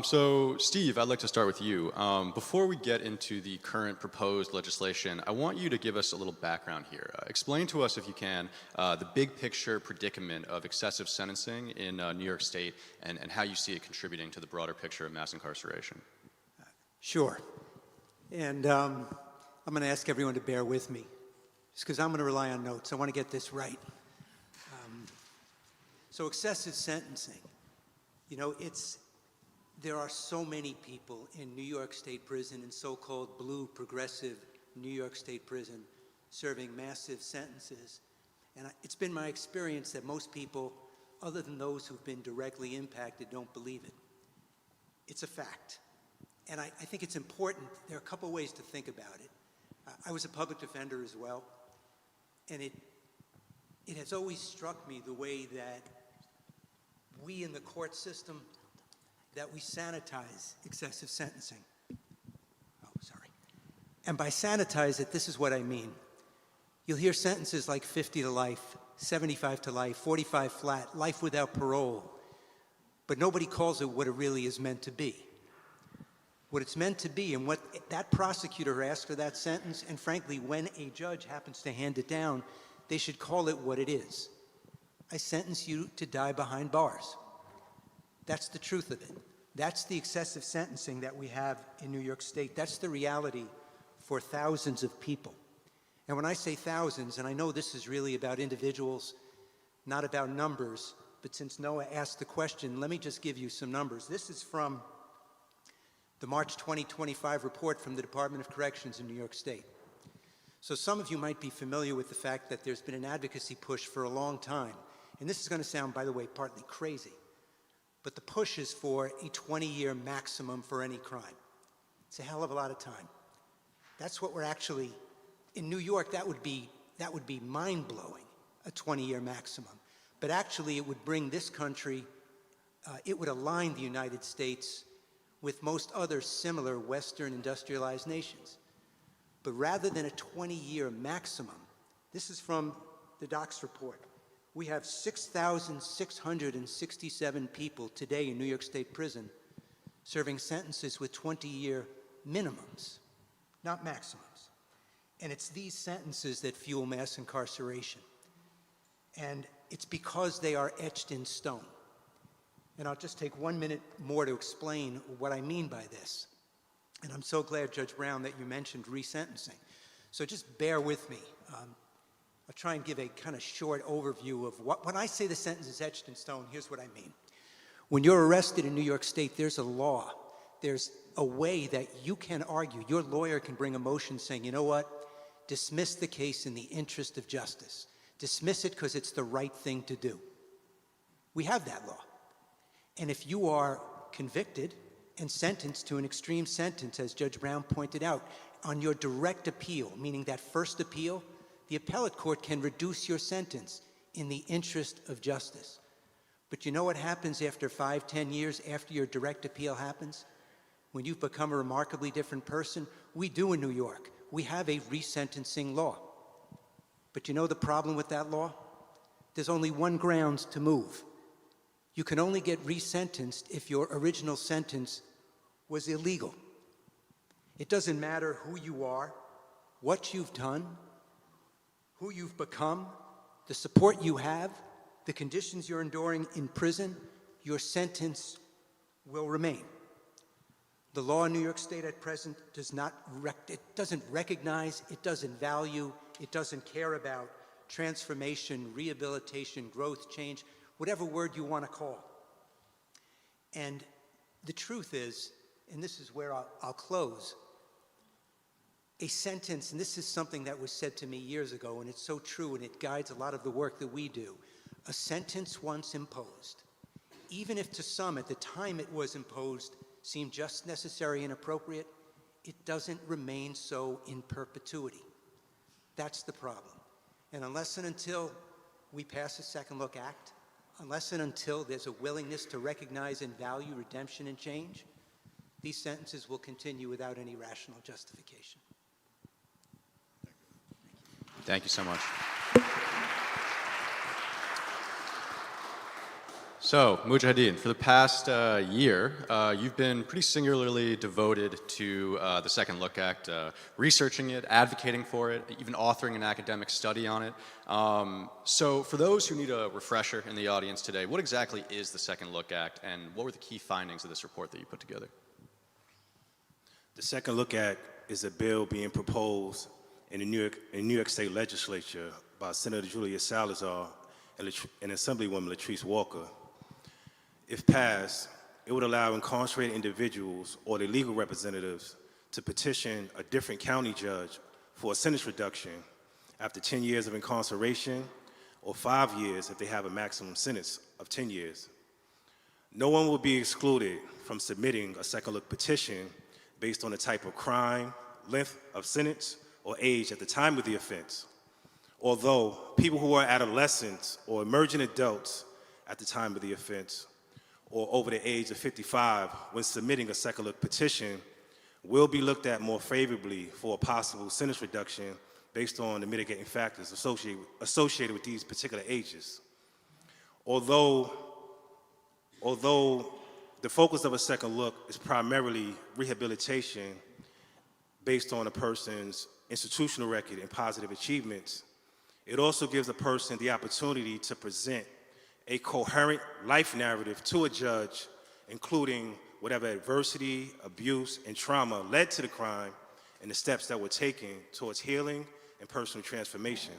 So, Steve, I'd like to start with you. Before we get into the current proposed legislation, I want you to give us a little background here. Explain to us, if you can, the big picture predicament of excessive sentencing in New York State and how you see it contributing to the broader picture of mass incarceration. Sure. And I'm going to ask everyone to bear with me, just because I'm going to rely on notes. I want to get this right. So excessive sentencing, you know, there are so many people in New York State Prison, in so-called blue progressive New York State Prison, serving massive sentences. And it's been my experience that most people, other than those who've been directly impacted, don't believe it. It's a fact. And I think it's important. There are a couple ways to think about it. I was a public defender as well, and it has always struck me the way that we in the court system, that we sanitize excessive sentencing. Oh, sorry. And by sanitize it, this is what I mean. You'll hear sentences like 50 to life, 75 to life, 45 flat, life without parole, but nobody calls it what it really is meant to be. What it's meant to be, and what that prosecutor asked for that sentence, and frankly, when a judge happens to hand it down, they should call it what it is. I sentence you to die behind bars. That's the truth of it. That's the excessive sentencing that we have in New York State. That's the reality for thousands of people. And when I say thousands, and I know this is really about individuals, not about numbers, but since Noah asked the question, let me just give you some numbers. This is from the March 2025 report from the Department of Corrections in New York State. So some of you might be familiar with the fact that there's been an advocacy push for a long time. And this is going to sound, by the way, partly crazy. But the push is for a 20-year maximum for any crime. It's a hell of a lot of time. That's what we're actually, in New York, that would be mind-blowing, a 20-year maximum. But actually, it would bring this country, it would align the United States with most other similar Western industrialized nations. But rather than a 20-year maximum, this is from the DOC's report, we have 6,667 people today in New York State Prison serving sentences with 20-year minimums, not maximums. And it's these sentences that fuel mass incarceration. And it's because they are etched in stone. And I'll just take 1 minute more to explain what I mean by this. And I'm so glad, Judge Brown, that you mentioned resentencing. So just bear with me. I'll try and give a kind of short overview of when I say the sentence is etched in stone, here's what I mean. When you're arrested in New York State, there's a law. There's a way that you can argue. Your lawyer can bring a motion saying, you know what? Dismiss the case in the interest of justice. Dismiss it because it's the right thing to do. We have that law. And if you are convicted and sentenced to an extreme sentence, as Judge Brown pointed out, on your direct appeal, meaning that first appeal, the appellate court can reduce your sentence in the interest of justice. But you know what happens after 5, 10 years after your direct appeal happens? When you've become a remarkably different person? We do in New York. We have a resentencing law. But you know the problem with that law? There's only one grounds to move. You can only get resentenced if your original sentence was illegal. It doesn't matter who you are, what you've done, who you've become, the support you have, the conditions you're enduring in prison, your sentence will remain. The law in New York State at present doesn't recognize, it doesn't value, it doesn't care about transformation, rehabilitation, growth, change, whatever word you want to call. And the truth is, and this is where I'll close, a sentence, and this is something that was said to me years ago, and it's so true, and it guides a lot of the work that we do. A sentence once imposed, even if to some at the time it was imposed seemed just necessary and appropriate, it doesn't remain so in perpetuity. That's the problem. And unless and until we pass a Second Look Act, unless and until there's a willingness to recognize and value redemption and change, these sentences will continue without any rational justification. Thank you so much. So, Mujahideen, for the past year, you've been pretty singularly devoted to the Second Look Act, researching it, advocating for it, even authoring an academic study on it. So, for those who need a refresher in the audience today, what exactly is the Second Look Act, and what were the key findings of this report that you put together? The Second Look Act is a bill being proposed in the New York State Legislature by Senator Julia Salazar and Assemblywoman Latrice Walker. If passed, it would allow incarcerated individuals or their legal representatives to petition a different county judge for a sentence reduction after 10 years of incarceration or 5 years if they have a maximum sentence of 10 years. No one will be excluded from submitting a second look petition based on the type of crime, length of sentence, or age at the time of the offense. Although people who are adolescents or emerging adults at the time of the offense or over the age of 55 when submitting a second look petition will be looked at more favorably for a possible sentence reduction based on the mitigating factors associated with these particular ages. Although the focus of a second look is primarily rehabilitation based on a person's institutional record and positive achievements, it also gives a person the opportunity to present a coherent life narrative to a judge, including whatever adversity, abuse, and trauma led to the crime and the steps that were taken towards healing and personal transformation.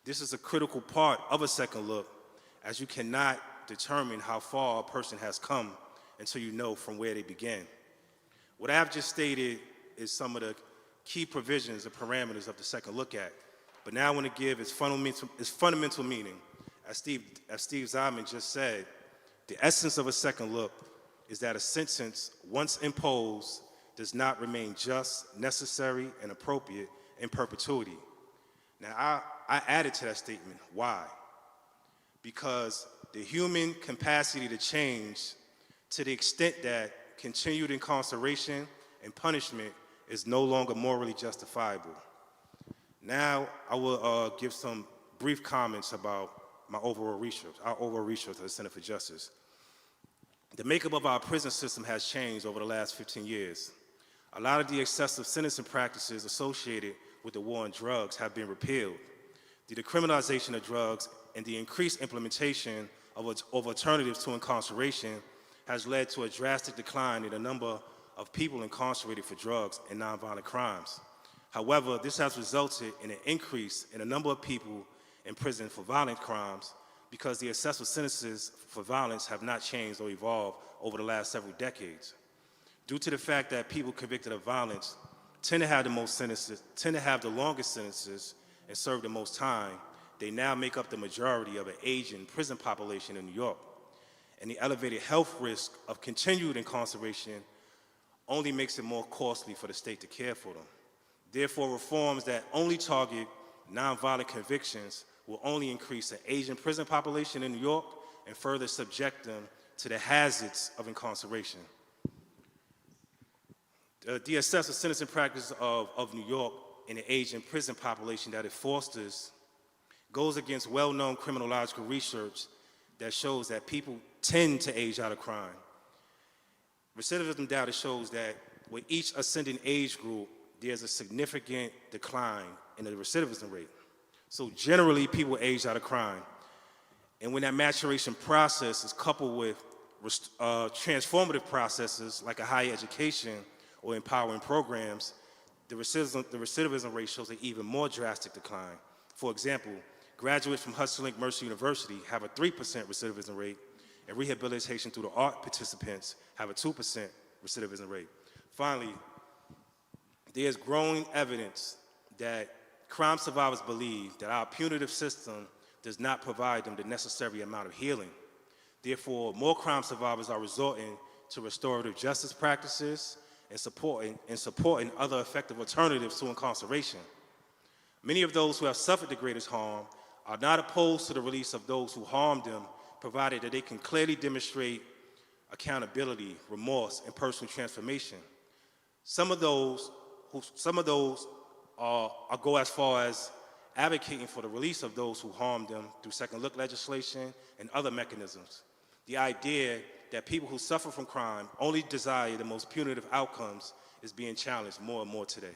This is a critical part of a second look, as you cannot determine how far a person has come until you know from where they began. What I have just stated is some of the key provisions and parameters of the Second Look Act, but now I want to give its fundamental meaning. As Steve Zeidman just said, the essence of a second look is that a sentence, once imposed, does not remain just, necessary, and appropriate in perpetuity. Now, I added to that statement. Why? Because the human capacity to change, to the extent that continued incarceration and punishment is no longer morally justifiable. Now, I will give some brief comments about our overall research at the Center for Justice. The makeup of our prison system has changed over the last 15 years. A lot of the excessive sentencing practices associated with the war on drugs have been repealed. The decriminalization of drugs and the increased implementation of alternatives to incarceration has led to a drastic decline in the number of people incarcerated for drugs and nonviolent crimes. However, this has resulted in an increase in the number of people in prison for violent crimes because the excessive sentences for violence have not changed or evolved over the last several decades. Due to the fact that people convicted of violence tend to have the most sentences, tend to have the longest sentences and serve the most time, they now make up the majority of an aging prison population in New York. And the elevated health risk of continued incarceration only makes it more costly for the state to care for them. Therefore, reforms that only target nonviolent convictions will only increase the Asian prison population in New York and further subject them to the hazards of incarceration. The excessive sentencing practice of New York and the Asian prison population that it fosters goes against well-known criminological research that shows that people tend to age out of crime. Recidivism data shows that with each ascending age group, there's a significant decline in the recidivism rate. So generally, people age out of crime. And when that maturation process is coupled with transformative processes like a higher education or empowering programs, the recidivism rate shows an even more drastic decline. For example, graduates from Hudson-Link Mercer University have a 3% recidivism rate, and rehabilitation through the art participants have a 2% recidivism rate. Finally, there's growing evidence that crime survivors believe that our punitive system does not provide them the necessary amount of healing. Therefore, more crime survivors are resorting to restorative justice practices and supporting other effective alternatives to incarceration. Many of those who have suffered the greatest harm are not opposed to the release of those who harmed them, provided that they can clearly demonstrate accountability, remorse, and personal transformation. Some of those go as far as advocating for the release of those who harmed them through second look legislation and other mechanisms. The idea that people who suffer from crime only desire the most punitive outcomes is being challenged more and more today.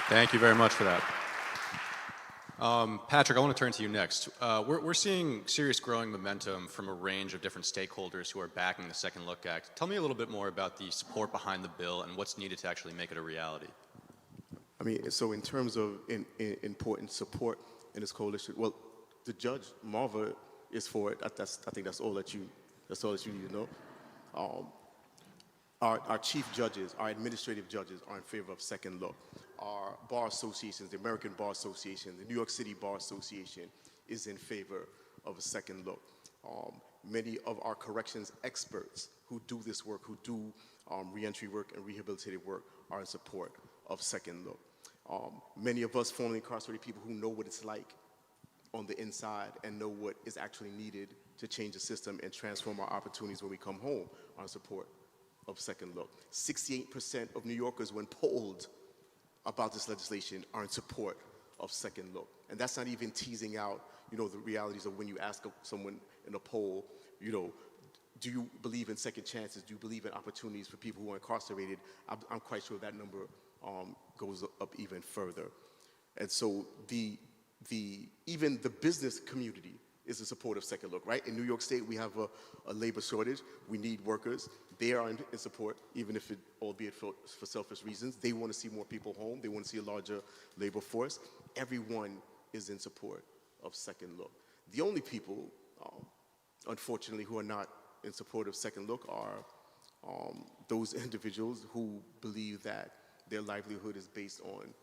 Thank you very much for that. Patrick, I want to turn to you next. We're seeing serious growing momentum from a range of different stakeholders who are backing the Second Look Act. Tell me a little bit more about the support behind the bill and what's needed to actually make it a reality. I mean, so in terms of important support in this coalition, well, the judge, Marva, is for it. I think that's all that you need to know. Our chief judges, our administrative judges are in favor of second look. Our bar associations, the American Bar Association, the New York City Bar Association is in favor of a second look. Many of our corrections experts who do this work, who do reentry work and rehabilitative work, are in support of second look. Many of us formerly incarcerated people who know what it's like on the inside and know what is actually needed to change the system and transform our opportunities when we come home are in support of second look. 68% of New Yorkers, when polled about this legislation, are in support of second look. And that's not even teasing out, the realities of when you ask someone in a poll, do you believe in second chances? Do you believe in opportunities for people who are incarcerated? I'm quite sure that number goes up even further. And so even the business community is in support of second look, right? In New York State, we have a labor shortage. We need workers. They are in support, even if albeit for selfish reasons. They want to see more people home. They want to see a larger labor force. Everyone is in support of second look. The only people, unfortunately, who are not in support of second look are those individuals who believe that their livelihood is based on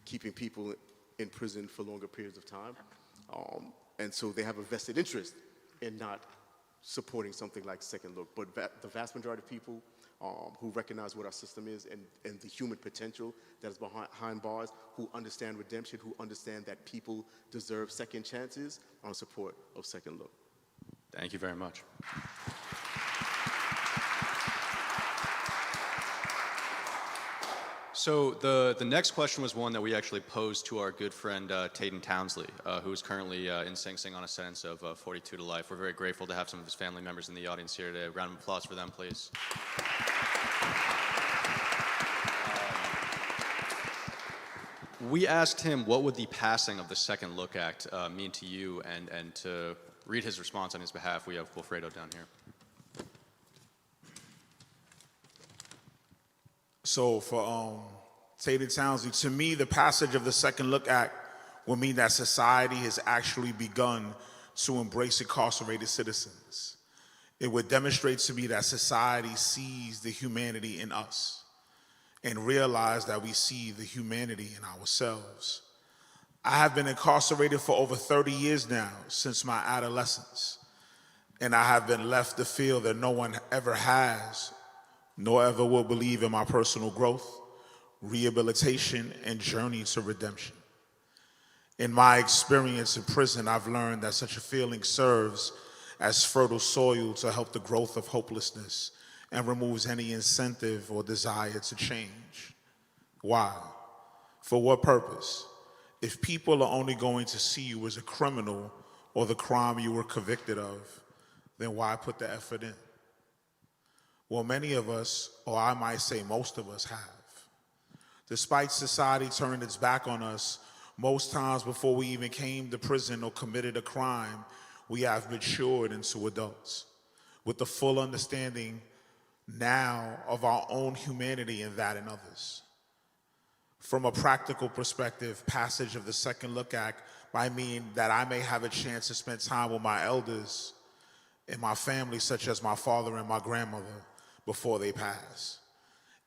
keeping people in prison for longer periods of time. And so they have a vested interest in not supporting something like second look. But the vast majority of people who recognize what our system is and the human potential that is behind bars, who understand redemption, who understand that people deserve second chances, are in support of second look. Thank you very much. So the next question was one that we actually posed to our good friend Taden Townsley, who is currently in Sing Sing on a sentence of 42 to life. We're very grateful to have some of his family members in the audience here today. Round of applause for them, please. We asked him what would the passing of the Second Look Act mean to you, and to read his response on his behalf, we have Wilfredo down here. So for Taden Townsley, to me, the passage of the Second Look Act will mean that society has actually begun to embrace incarcerated citizens. It would demonstrate to me that society sees the humanity in us and realize that we see the humanity in ourselves. I have been incarcerated for over 30 years now, since my adolescence, and I have been left to feel that no one ever has nor ever will believe in my personal growth, rehabilitation, and journey to redemption. In my experience in prison, I've learned that such a feeling serves as fertile soil to help the growth of hopelessness and removes any incentive or desire to change. Why? For what purpose? If people are only going to see you as a criminal or the crime you were convicted of, then why put the effort in? Well, many of us, or I might say most of us, have. Despite society turning its back on us, Most times before we even came to prison or committed a crime, we have matured into adults with the full understanding now of our own humanity and that in others. From a practical perspective, passage of the Second Look Act might mean that I may have a chance to spend time with my elders in my family, such as my father and my grandmother, before they pass.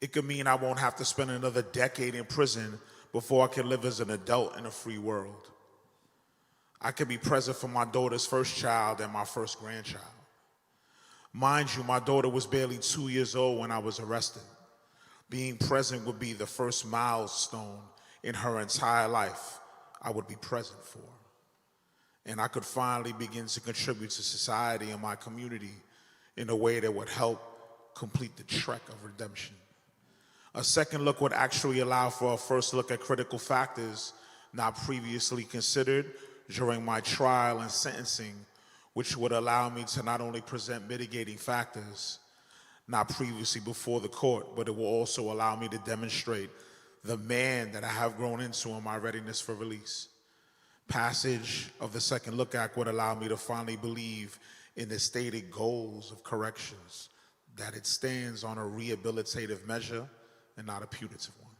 It could mean I won't have to spend another decade in prison before I can live as an adult in a free world. I could be present for my daughter's first child and my first grandchild. Mind you, my daughter was barely 2 years old when I was arrested. Being present would be the first milestone in her entire life I would be present for. And I could finally begin to contribute to society and my community in a way that would help complete the trek of redemption. A second look would actually allow for a first look at critical factors not previously considered during my trial and sentencing, which would allow me to not only present mitigating factors not previously before the court, but it will also allow me to demonstrate the man that I have grown into in my readiness for release. Passage of the Second Look Act would allow me to finally believe in the stated goals of corrections, that it stands on a rehabilitative measure and not a punitive one.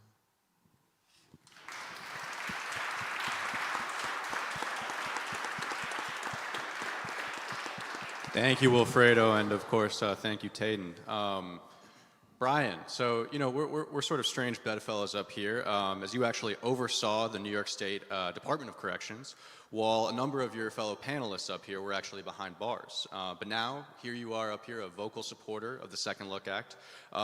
Thank you, Wilfredo, and of course, thank you, Tayden. Brian, so, you know, we're sort of strange bedfellows up here, as you actually oversaw the New York State Department of Corrections, while a number of your fellow panelists up here were actually behind bars. But now, here you are up here, a vocal supporter of the Second Look Act.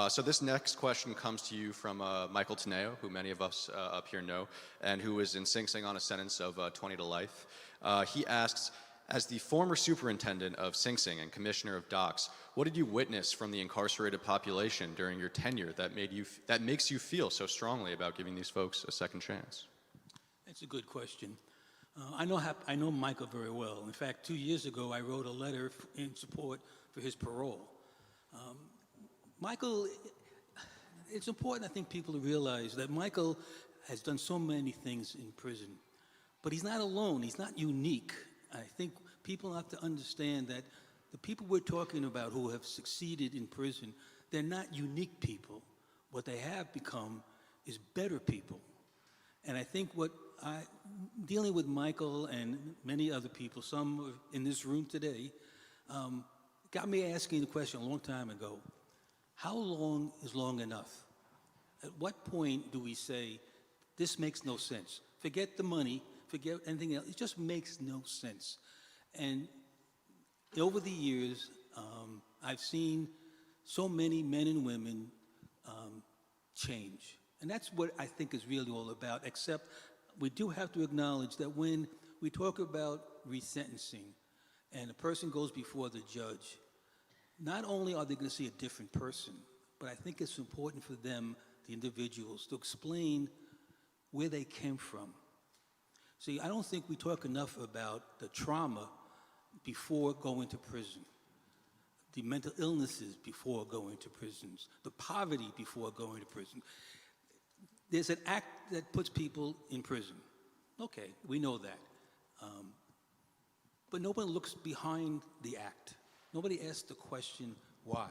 So this next question comes to you from Michael Teneo, who many of us up here know, and who is in Sing Sing on a sentence of 20 to life. He asks, as the former superintendent of Sing Sing and commissioner of docks, what did you witness from the incarcerated population during your tenure that makes you feel so strongly about giving these folks a second chance? That's a good question. I know Michael very well. In fact, 2 years ago, I wrote a letter in support for his parole. Michael, it's important, I think, people to realize that Michael has done so many things in prison, but he's not alone. He's not unique. I think people have to understand that the people we're talking about who have succeeded in prison, they're not unique people. What they have become is better people. And I think dealing with Michael and many other people, some in this room today, got me asking the question a long time ago, how long is long enough? At what point do we say, this makes no sense? Forget the money, forget anything else. It just makes no sense. And over the years, I've seen so many men and women change. And that's what I think is really all about, except we do have to acknowledge that when we talk about resentencing and a person goes before the judge, not only are they going to see a different person, but I think it's important for them, the individuals, to explain where they came from. See, I don't think we talk enough about the trauma before going to prison, the mental illnesses before going to prisons, the poverty before going to prison. There's an act that puts people in prison. Okay, we know that. But nobody looks behind the act. Nobody asks the question, why?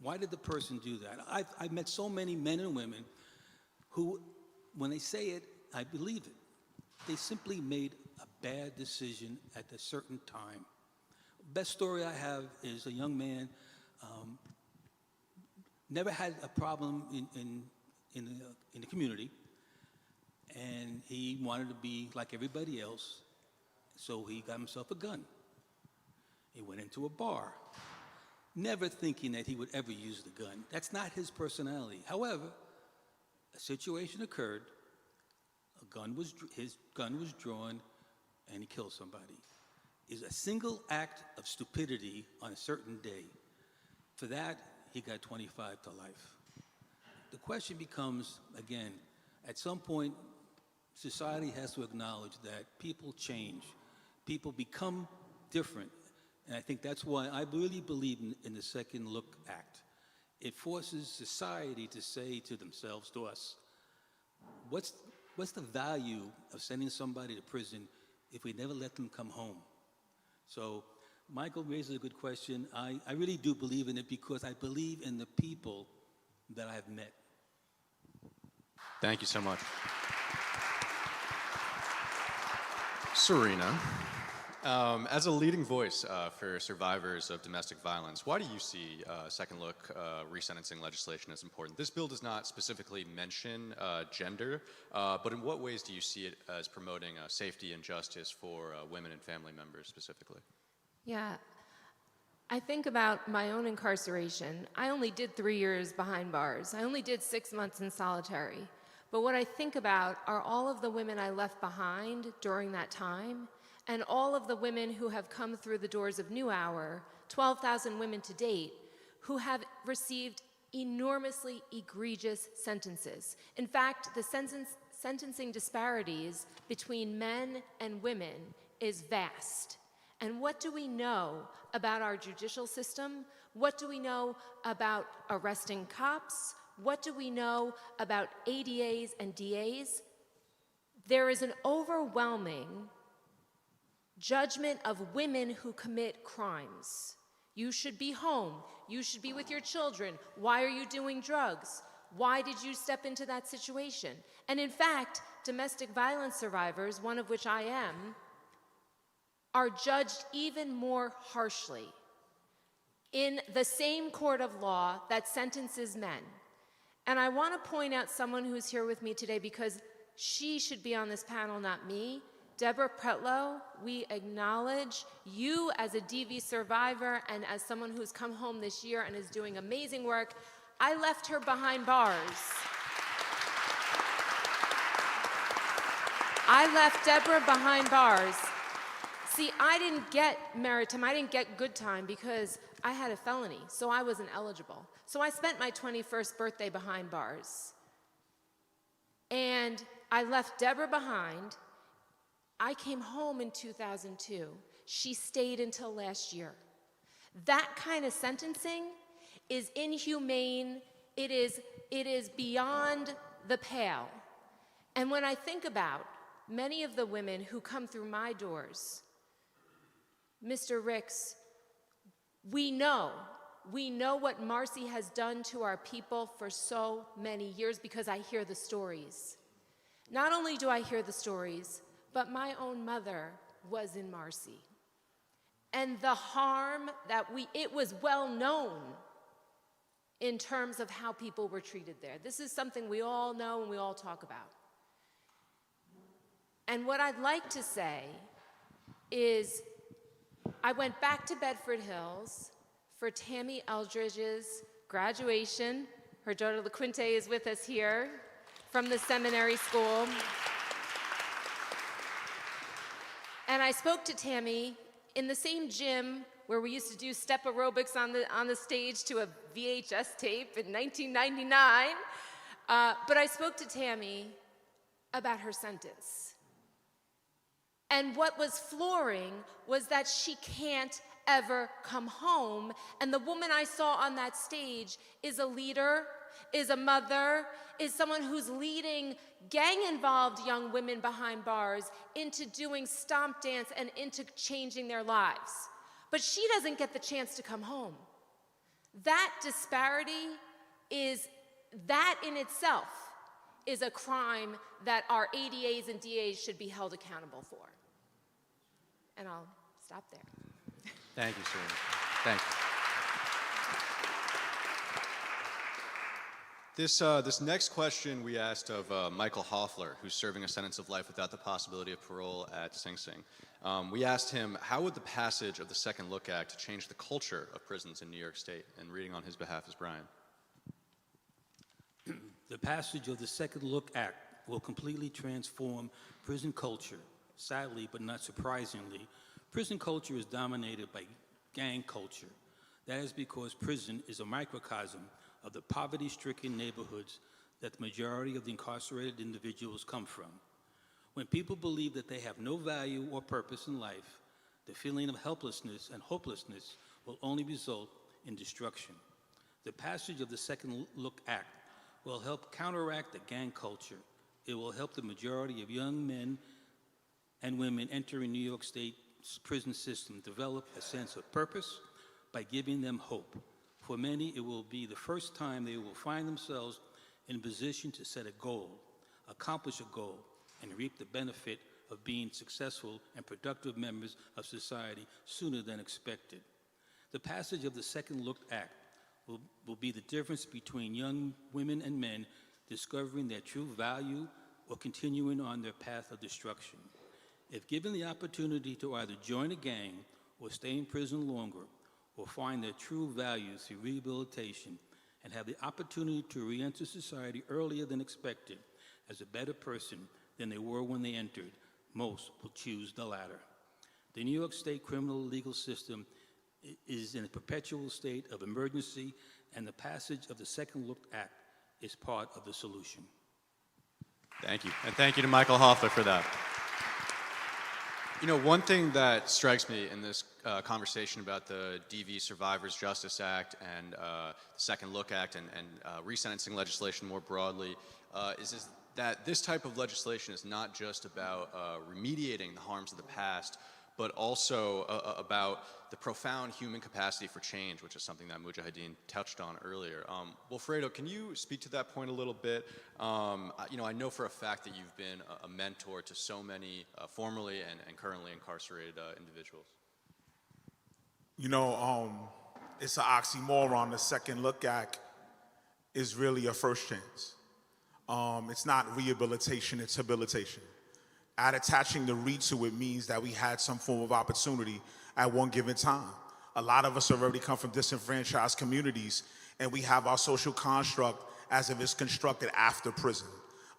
Why did the person do that? I've met so many men and women who, when they say it, I believe it. They simply made a bad decision at a certain time. Best story I have is a young man, never had a problem in the community, and he wanted to be like everybody else, so he got himself a gun. He went into a bar, never thinking that he would ever use the gun. That's not his personality. However, a situation occurred, his gun was drawn, and he killed somebody. Is a single act of stupidity on a certain day. For that, he got 25 to life. The question becomes, again, at some point, society has to acknowledge that people change. People become different. And I think that's why I really believe in the Second Look Act. It forces society to say to themselves, to us, what's the value of sending somebody to prison if we never let them come home? So Michael raises a good question. I really do believe in it because I believe in the people that I've met. Thank you so much. Serena, as a leading voice for survivors of domestic violence, why do you see second look resentencing legislation as important? This bill does not specifically mention gender, but in what ways do you see it as promoting safety and justice for women and family members specifically? Yeah, I think about my own incarceration. I only did 3 years behind bars. I only did 6 months in solitary. But what I think about are all of the women I left behind during that time, and all of the women who have come through the doors of New Hour, 12,000 women to date, who have received enormously egregious sentences. In fact, the sentencing disparities between men and women is vast. And what do we know about our judicial system? What do we know about arresting cops? What do we know about ADAs and DAs? There is an overwhelming judgment of women who commit crimes. You should be home. You should be with your children. Why are you doing drugs? Why did you step into that situation? And in fact, domestic violence survivors, one of which I am, are judged even more harshly in the same court of law that sentences men. And I want to point out someone who's here with me today because she should be on this panel, not me. Deborah Pretlow, we acknowledge you as a DV survivor and as someone who's come home this year and is doing amazing work. I left her behind bars. I left Deborah behind bars. See, I didn't get merit time, I didn't get good time because I had a felony, so I wasn't eligible. So I spent my 21st birthday behind bars. And I left Deborah behind. I came home in 2002. She stayed until last year. That kind of sentencing is inhumane. It is beyond the pale. And when I think about many of the women who come through my doors, Mr. Ricks, we know what Marcy has done to our people for so many years because I hear the stories. Not only do I hear the stories, but my own mother was in Marcy. And the harm that it was well known in terms of how people were treated there. This is something we all know and we all talk about. And what I'd like to say is I went back to Bedford Hills for Tammy Eldridge's graduation. Her daughter LaQuinte is with us here from the seminary school. And I spoke to Tammy in the same gym where we used to do step aerobics on the stage to a VHS tape in 1999. But I spoke to Tammy about her sentence. And what was flooring was that she can't ever come home. And the woman I saw on that stage is a leader, is a mother, is someone who's leading gang-involved young women behind bars into doing stomp dance and into changing their lives. But she doesn't get the chance to come home. That disparity that in itself is a crime that our ADAs and DAs should be held accountable for. And I'll stop there. Thank you, Serena. Thank you. This next question we asked of Michael Hoffler, who's serving a sentence of life without the possibility of parole at Sing Sing. We asked him, how would the passage of the Second Look Act change the culture of prisons in New York State? And reading on his behalf is Brian. The passage of the Second Look Act will completely transform prison culture. Sadly, but not surprisingly, prison culture is dominated by gang culture. That is because prison is a microcosm of the poverty-stricken neighborhoods that the majority of the incarcerated individuals come from. When people believe that they have no value or purpose in life, the feeling of helplessness and hopelessness will only result in destruction. The passage of the Second Look Act will help counteract the gang culture It will help the majority of young men and women entering New York State's prison system develop a sense of purpose by giving them hope. For many, it will be the first time they will find themselves in a position to set a goal, accomplish a goal, and reap the benefit of being successful and productive members of society sooner than expected. The passage of the Second Look Act will be the difference between young women and men discovering their true value or continuing on their path of destruction. If given the opportunity to either join a gang or stay in prison longer, or find their true value through rehabilitation and have the opportunity to re-enter society earlier than expected as a better person than they were when they entered, most will choose the latter. The New York State criminal legal system is in a perpetual state of emergency, and the passage of the Second Look Act is part of the solution. Thank you. And thank you to Michael Hoffler for that. You know, one thing that strikes me in this conversation about the DV Survivors Justice Act and the Second Look Act and resentencing legislation more broadly is that this type of legislation is not just about remediating the harms of the past, but also about the profound human capacity for change, which is something that Mujahideen touched on earlier. Wilfredo, can you speak to that point a little bit? You know, I know for a fact that you've been a mentor to so many formerly and currently incarcerated individuals. You know, it's an oxymoron. The Second Look Act is really a first chance. It's not rehabilitation, it's habilitation. Attaching the re to it means that we had some form of opportunity at one given time. A lot of us have already come from disenfranchised communities, and we have our social construct as if it's constructed after prison.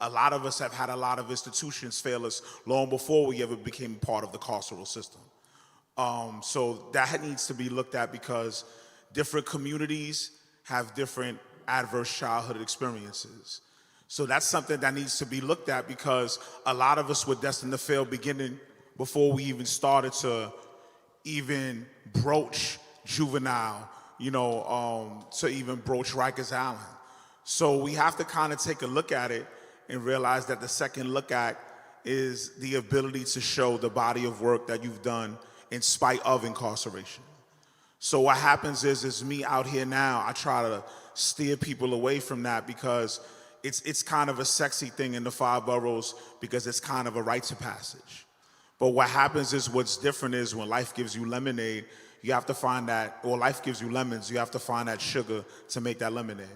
A lot of us have had a lot of institutions fail us long before we ever became part of the carceral system. So that needs to be looked at because different communities have different adverse childhood experiences. So that's something that needs to be looked at because a lot of us were destined to fail beginning before we even started to even broach juvenile, you know, to even broach Rikers Island. So we have to kind of take a look at it and realize that the Second Look Act is the ability to show the body of work that you've done in spite of incarceration. So what happens is me out here now, I try to steer people away from that because it's kind of a sexy thing in the 5 boroughs because it's kind of a rite of passage. But what happens is what's different is when life gives you lemonade, you have to find that, or life gives you lemons, you have to find that sugar to make that lemonade.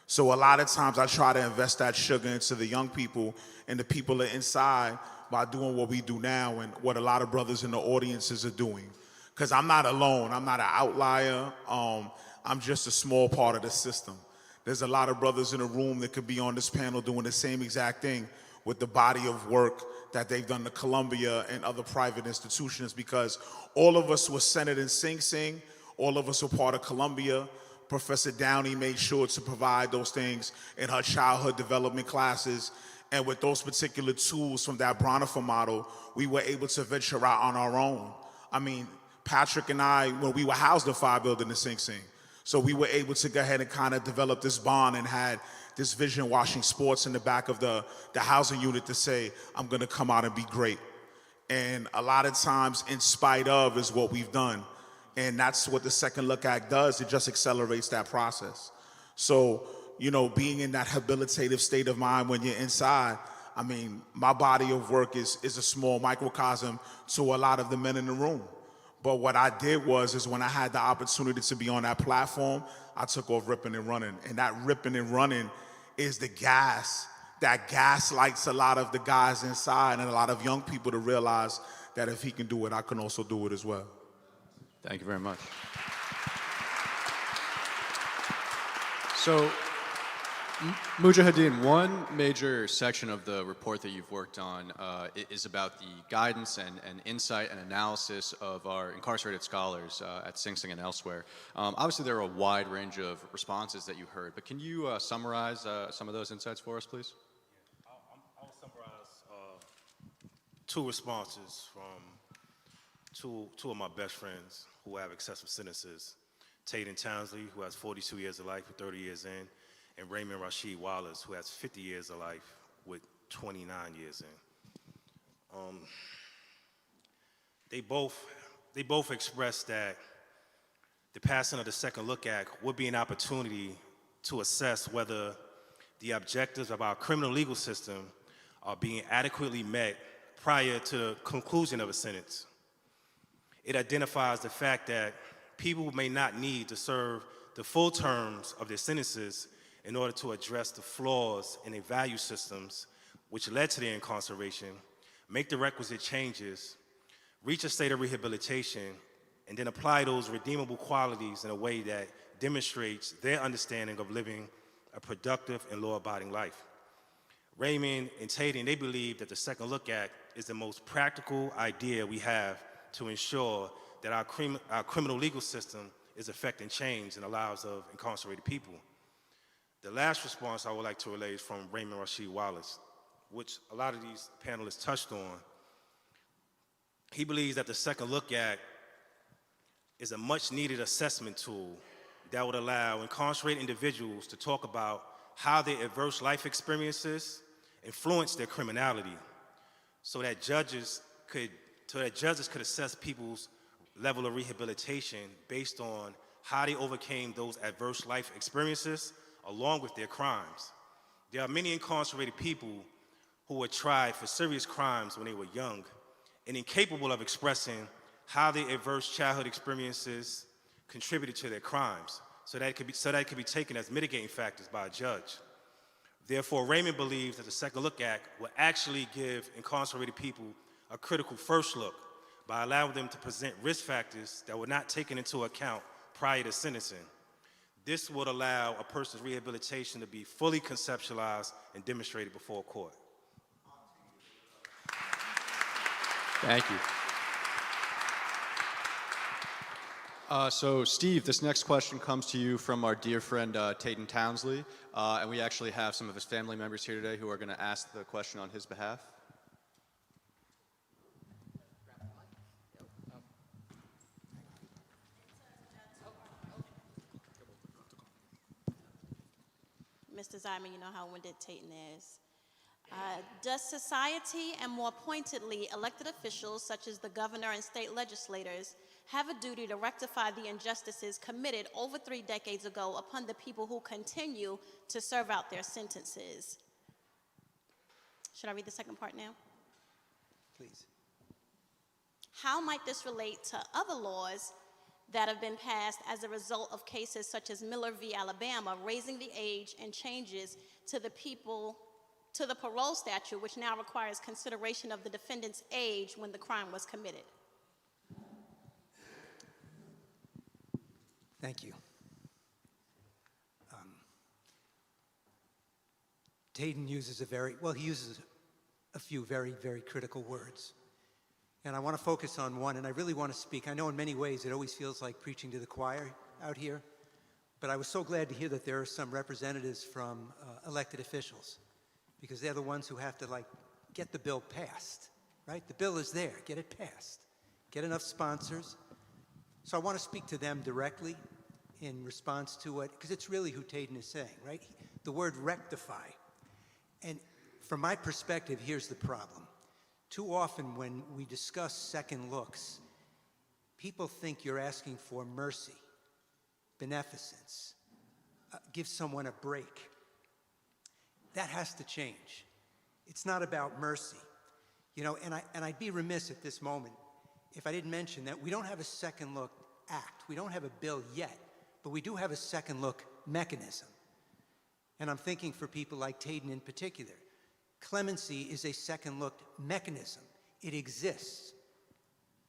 So a lot of times I try to invest that sugar into the young people and the people that are inside by doing what we do now and what a lot of brothers in the audiences are doing. Because I'm not alone, I'm not an outlier, I'm just a small part of the system. There's a lot of brothers in the room that could be on this panel doing the same exact thing with the body of work that they've done to Columbia and other private institutions because all of us were centered in Sing Sing, all of us were part of Columbia. Professor Downey made sure to provide those things in her childhood development classes. And with those particular tools from that Bronifer model, we were able to venture out on our own. I mean, Patrick and I, when we were housed in 5 building in Sing Sing, so we were able to go ahead and kind of develop this bond and had this vision washing sports in the back of the housing unit to say, I'm gonna come out and be great. And a lot of times in spite of is what we've done. And that's what the Second Look Act does, it just accelerates that process. So, you know, being in that habilitative state of mind when you're inside, I mean, my body of work is a small microcosm to a lot of the men in the room. But what I did is when I had the opportunity to be on that platform, I took off ripping and running. And that ripping and running is the gas that gaslights a lot of the guys inside and a lot of young people to realize that if he can do it, I can also do it as well. Thank you very much. So, Mujahideen, one major section of the report that you've worked on is about the guidance and insight and analysis of our incarcerated scholars at Sing Sing and elsewhere. Obviously, there are a wide range of responses that you heard, but can you summarize some of those insights for us, please? I'll summarize 2 responses from two of my best friends who have excessive sentences. Taden Townsley, who has 42 years of life with 30 years in, and Raymond Rashid Wallace, who has 50 years of life with 29 years in. They both expressed that the passing of the Second Look Act would be an opportunity to assess whether the objectives of our criminal legal system are being adequately met prior to the conclusion of a sentence. It identifies the fact that people may not need to serve the full terms of their sentences in order to address the flaws in their value systems which led to their incarceration, make the requisite changes, reach a state of rehabilitation, and then apply those redeemable qualities in a way that demonstrates their understanding of living a productive and law-abiding life. Raymond and Tayden, they believe that the Second Look Act is the most practical idea we have to ensure that our criminal legal system is affecting change in the lives of incarcerated people. The last response I would like to relay is from Raymond Rashid Wallace, which a lot of these panelists touched on. He believes that the Second Look Act is a much-needed assessment tool that would allow incarcerated individuals to talk about how their adverse life experiences influence their criminality, so that judges could assess people's level of rehabilitation based on how they overcame those adverse life experiences along with their crimes. There are many incarcerated people who were tried for serious crimes when they were young and incapable of expressing how their adverse childhood experiences contributed to their crimes, so that it could be taken as mitigating factors by a judge. Therefore, Raymond believes that the Second Look Act will actually give incarcerated people a critical first look by allowing them to present risk factors that were not taken into account prior to sentencing. This would allow a person's rehabilitation to be fully conceptualized and demonstrated before a court. Thank you. So Steve, this next question comes to you from our dear friend Tayden Townsley, and we actually have some of his family members here today who are going to ask the question on his behalf. Mr. Zeidman, you know how winded Tayden is. Does society, and more pointedly elected officials such as the governor and state legislators, have a duty to rectify the injustices committed over 3 decades ago upon the people who continue to serve out their sentences? Should I read the second part now? Please. How might this relate to other laws that have been passed as a result of cases such as Miller v. Alabama, raising the age and changes to the parole statute, which now requires consideration of the defendant's age when the crime was committed? Thank you. Tayden uses he uses a few very, very critical words. And I want to focus on one, and I really want to speak. I know in many ways it always feels like preaching to the choir out here, but I was so glad to hear that there are some representatives from elected officials, because they're the ones who have to get the bill passed, right? The bill is there, get it passed. Get enough sponsors. So I want to speak to them directly in response to what, because it's really who Tayden is saying, right? The word rectify. And from my perspective, here's the problem. Too often when we discuss second looks, people think you're asking for mercy, beneficence, give someone a break. That has to change. It's not about mercy. And I'd be remiss at this moment if I didn't mention that we don't have a second look act. We don't have a bill yet, but we do have a second look mechanism. And I'm thinking for people like Tayden in particular. Clemency is a second look mechanism. It exists.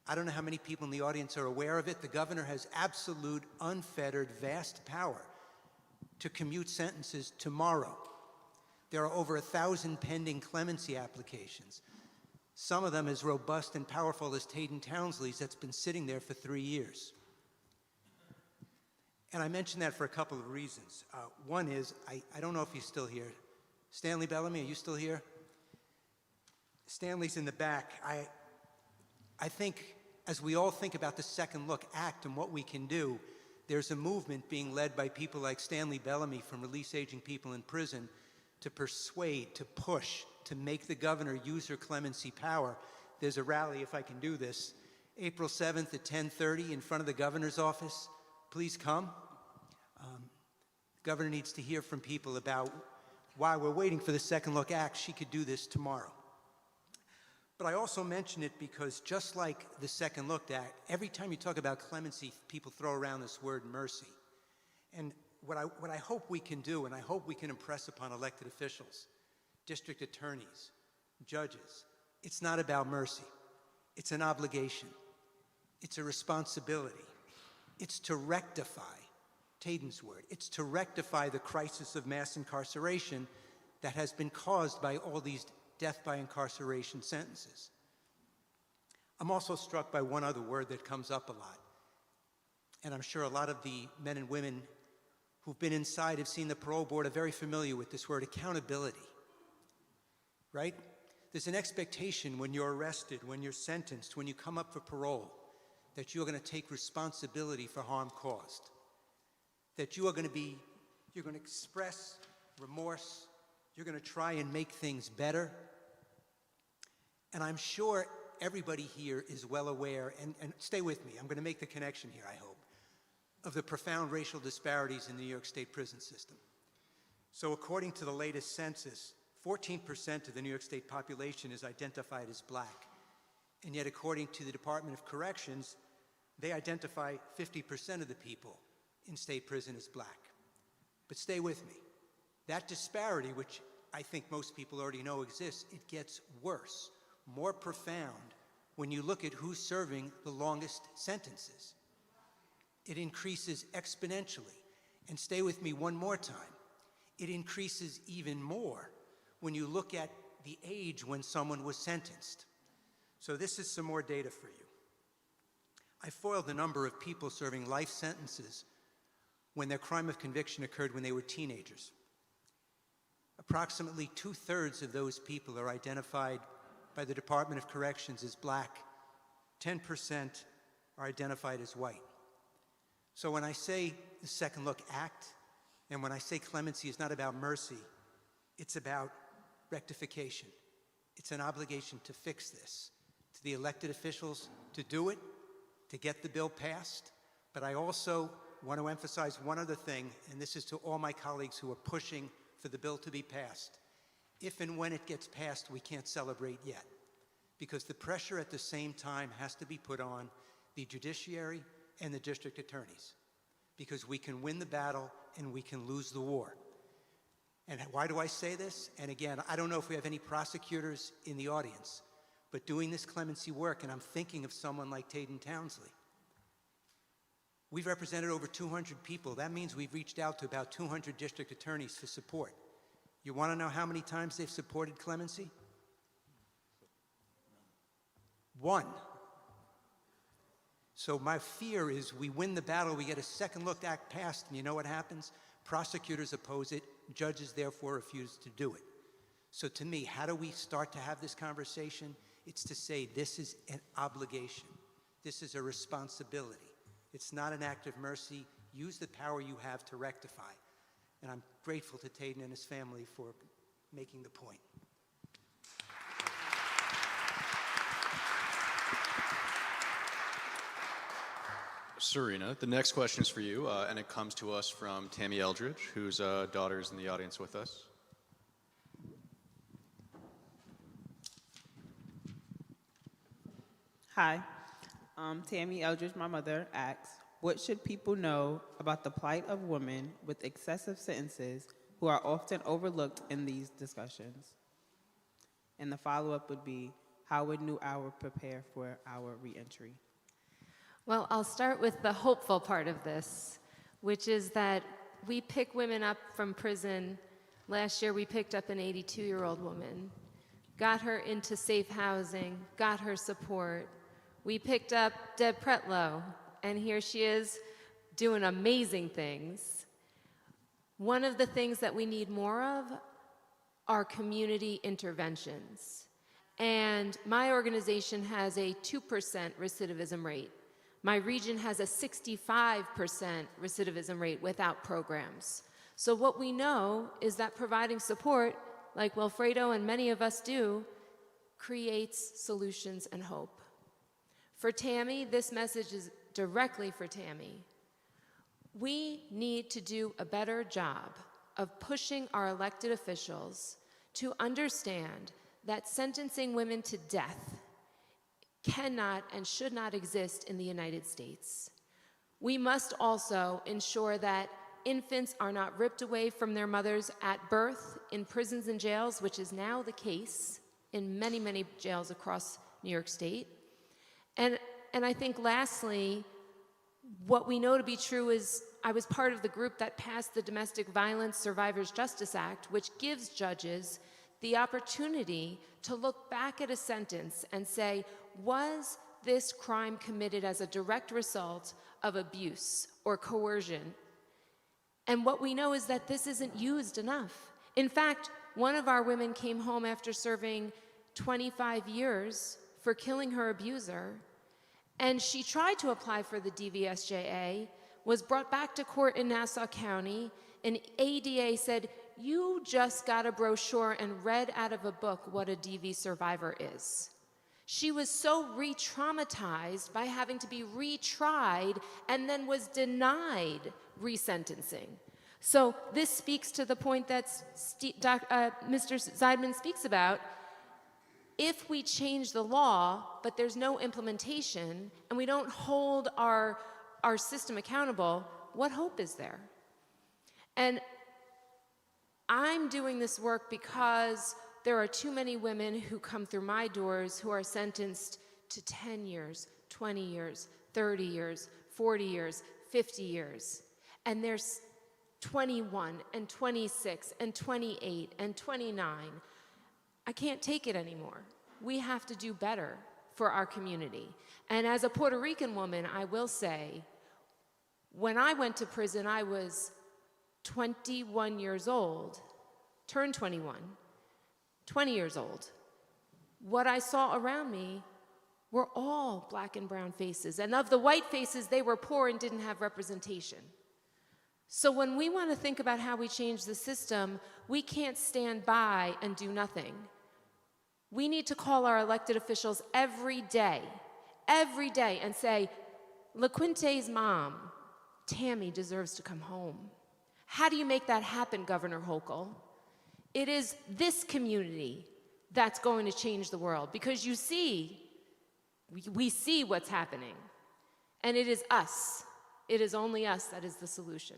I don't know how many people in the audience are aware of it. The governor has absolute, unfettered, vast power to commute sentences tomorrow. There are over 1,000 pending clemency applications. Some of them as robust and powerful as Tayden Townsley's that's been sitting there for 3 years. And I mention that for a couple of reasons. One is, I don't know if he's still here. Stanley Bellamy, are you still here? Stanley's in the back. I think as we all think about the Second Look Act and what we can do, there's a movement being led by people like Stanley Bellamy from Release Aging People in Prison to persuade, to push, to make the governor use her clemency power. There's a rally, if I can do this, April 7th at 10:30 in front of the governor's office. Please come. The governor needs to hear from people about why we're waiting for the Second Look Act. She could do this tomorrow. But I also mention it because just like the Second Look Act, every time you talk about clemency, people throw around this word mercy. And what I hope we can do, and I hope we can impress upon elected officials, district attorneys, judges, it's not about mercy. It's an obligation. It's a responsibility. It's to rectify, Tayden's word, it's to rectify the crisis of mass incarceration that has been caused by all these death by incarceration sentences. I'm also struck by one other word that comes up a lot. And I'm sure a lot of the men and women who've been inside, have seen the parole board, are very familiar with this word, accountability, right? There's an expectation when you're arrested, when you're sentenced, when you come up for parole, that you're going to take responsibility for harm caused, that you're going to express remorse, you're going to try and make things better. And I'm sure everybody here is well aware, and stay with me, I'm going to make the connection here, I hope, of the profound racial disparities in the New York State prison system. So according to the latest census, 14% of the New York State population is identified as black. And yet according to the Department of Corrections, they identify 50% of the people in state prison as black. But stay with me. That disparity, which I think most people already know exists, it gets worse, more profound when you look at who's serving the longest sentences. It increases exponentially. And stay with me one more time. It increases even more when you look at the age when someone was sentenced. So this is some more data for you. I foiled the number of people serving life sentences when their crime of conviction occurred when they were teenagers. Approximately 2/3 of those people are identified by the Department of Corrections as black. 10% are identified as white. So when I say the Second Look Act, and when I say clemency is not about mercy, it's about rectification. It's an obligation to fix this, to the elected officials to do it, to get the bill passed. But I also want to emphasize one other thing, and this is to all my colleagues who are pushing for the bill to be passed. If and when it gets passed, we can't celebrate yet, because the pressure at the same time has to be put on the judiciary and the district attorneys, because we can win the battle and we can lose the war. And why do I say this? And again, I don't know if we have any prosecutors in the audience, but doing this clemency work, and I'm thinking of someone like Tayden Townsley. We've represented over 200 people. That means we've reached out to about 200 district attorneys for support. You want to know how many times they've supported clemency? 1. So my fear is we win the battle, we get a Second Look Act passed, and you know what happens? Prosecutors oppose it, judges therefore refuse to do it. So to me, how do we start to have this conversation? It's to say this is an obligation. This is a responsibility. It's not an act of mercy. Use the power you have to rectify. And I'm grateful to Tayden and his family for making the point. Serena, the next question is for you, and it comes to us from Tammy Eldridge, whose daughter is in the audience with us. Hi, Tammy Eldridge, my mother, asks, what should people know about the plight of women with excessive sentences who are often overlooked in these discussions? And the follow-up would be, how would New Hour prepare for our reentry? Well, I'll start with the hopeful part of this, which is that we pick women up from prison. Last year, we picked up an 82-year-old woman, got her into safe housing, got her support. We picked up Deb Pretlow, and here she is doing amazing things. One of the things that we need more of are community interventions. And my organization has a 2% recidivism rate. My region has a 65% recidivism rate without programs. So what we know is that providing support like Wilfredo and many of us do, creates solutions and hope. For Tammy, this message is directly for Tammy. We need to do a better job of pushing our elected officials to understand that sentencing women to death cannot and should not exist in the United States. We must also ensure that infants are not ripped away from their mothers at birth in prisons and jails, which is now the case in many, many jails across New York State. And I think lastly, what we know to be true is I was part of the group that passed the Domestic Violence Survivors Justice Act, which gives judges the opportunity to look back at a sentence and say, was this crime committed as a direct result of abuse or coercion? And what we know is that this isn't used enough. In fact, one of our women came home after serving 25 years for killing her abuser, and she tried to apply for the DVSJA, was brought back to court in Nassau County, and ADA said, you just got a brochure and read out of a book what a DV survivor is. She was so re-traumatized by having to be retried and then was denied resentencing. So this speaks to the point that Mr. Zeidman speaks about. If we change the law, but there's no implementation, and we don't hold our system accountable, what hope is there? And I'm doing this work because there are too many women who come through my doors who are sentenced to 10 years, 20 years, 30 years, 40 years, 50 years. And there's 21 and 26 and 28 and 29. I can't take it anymore. We have to do better for our community. And as a Puerto Rican woman, I will say, when I went to prison, I was 21 years old, turned 21, 20 years old. What I saw around me were all black and brown faces. And of the white faces, they were poor and didn't have representation. So when we want to think about how we change the system, we can't stand by and do nothing. We need to call our elected officials every day, and say, LaQuinte's mom, Tammy, deserves to come home. How do you make that happen, Governor Hochul? It is this community that's going to change the world, because you see, we see what's happening, and it is us. It is only us that is the solution.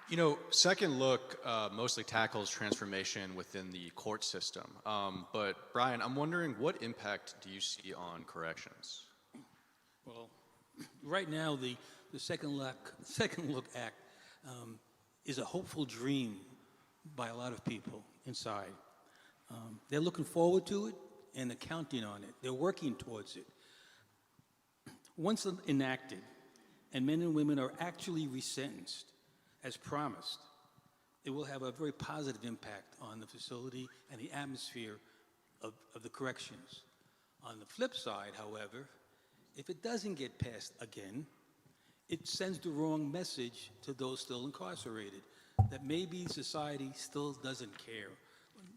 You know, Second Look mostly tackles transformation within the court system. But Brian, I'm wondering, what impact do you see on corrections? Well, right now, the Second Look Act is a hopeful dream by a lot of people inside. They're looking forward to it and they're counting on it. They're working towards it. Once enacted and men and women are actually resentenced, as promised, it will have a very positive impact on the facility and the atmosphere of the corrections. On the flip side, however, if it doesn't get passed again, it sends the wrong message to those still incarcerated, that maybe society still doesn't care,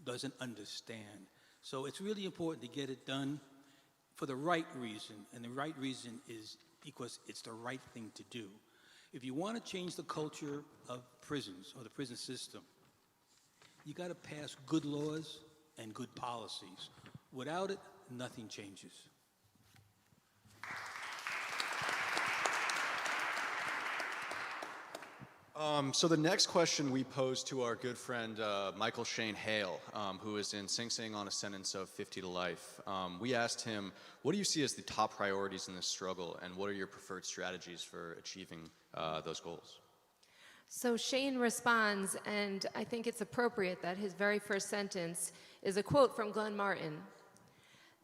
doesn't understand. So it's really important to get it done for the right reason, and the right reason is because it's the right thing to do. If you want to change the culture of prisons or the prison system, you got to pass good laws and good policies. Without it, nothing changes. So the next question we posed to our good friend Michael Shane Hale, who is in Sing Sing on a sentence of 50 to life. We asked him, what do you see as the top priorities in this struggle, and what are your preferred strategies for achieving those goals? So Shane responds, and I think it's appropriate that his very first sentence is a quote from Glenn Martin.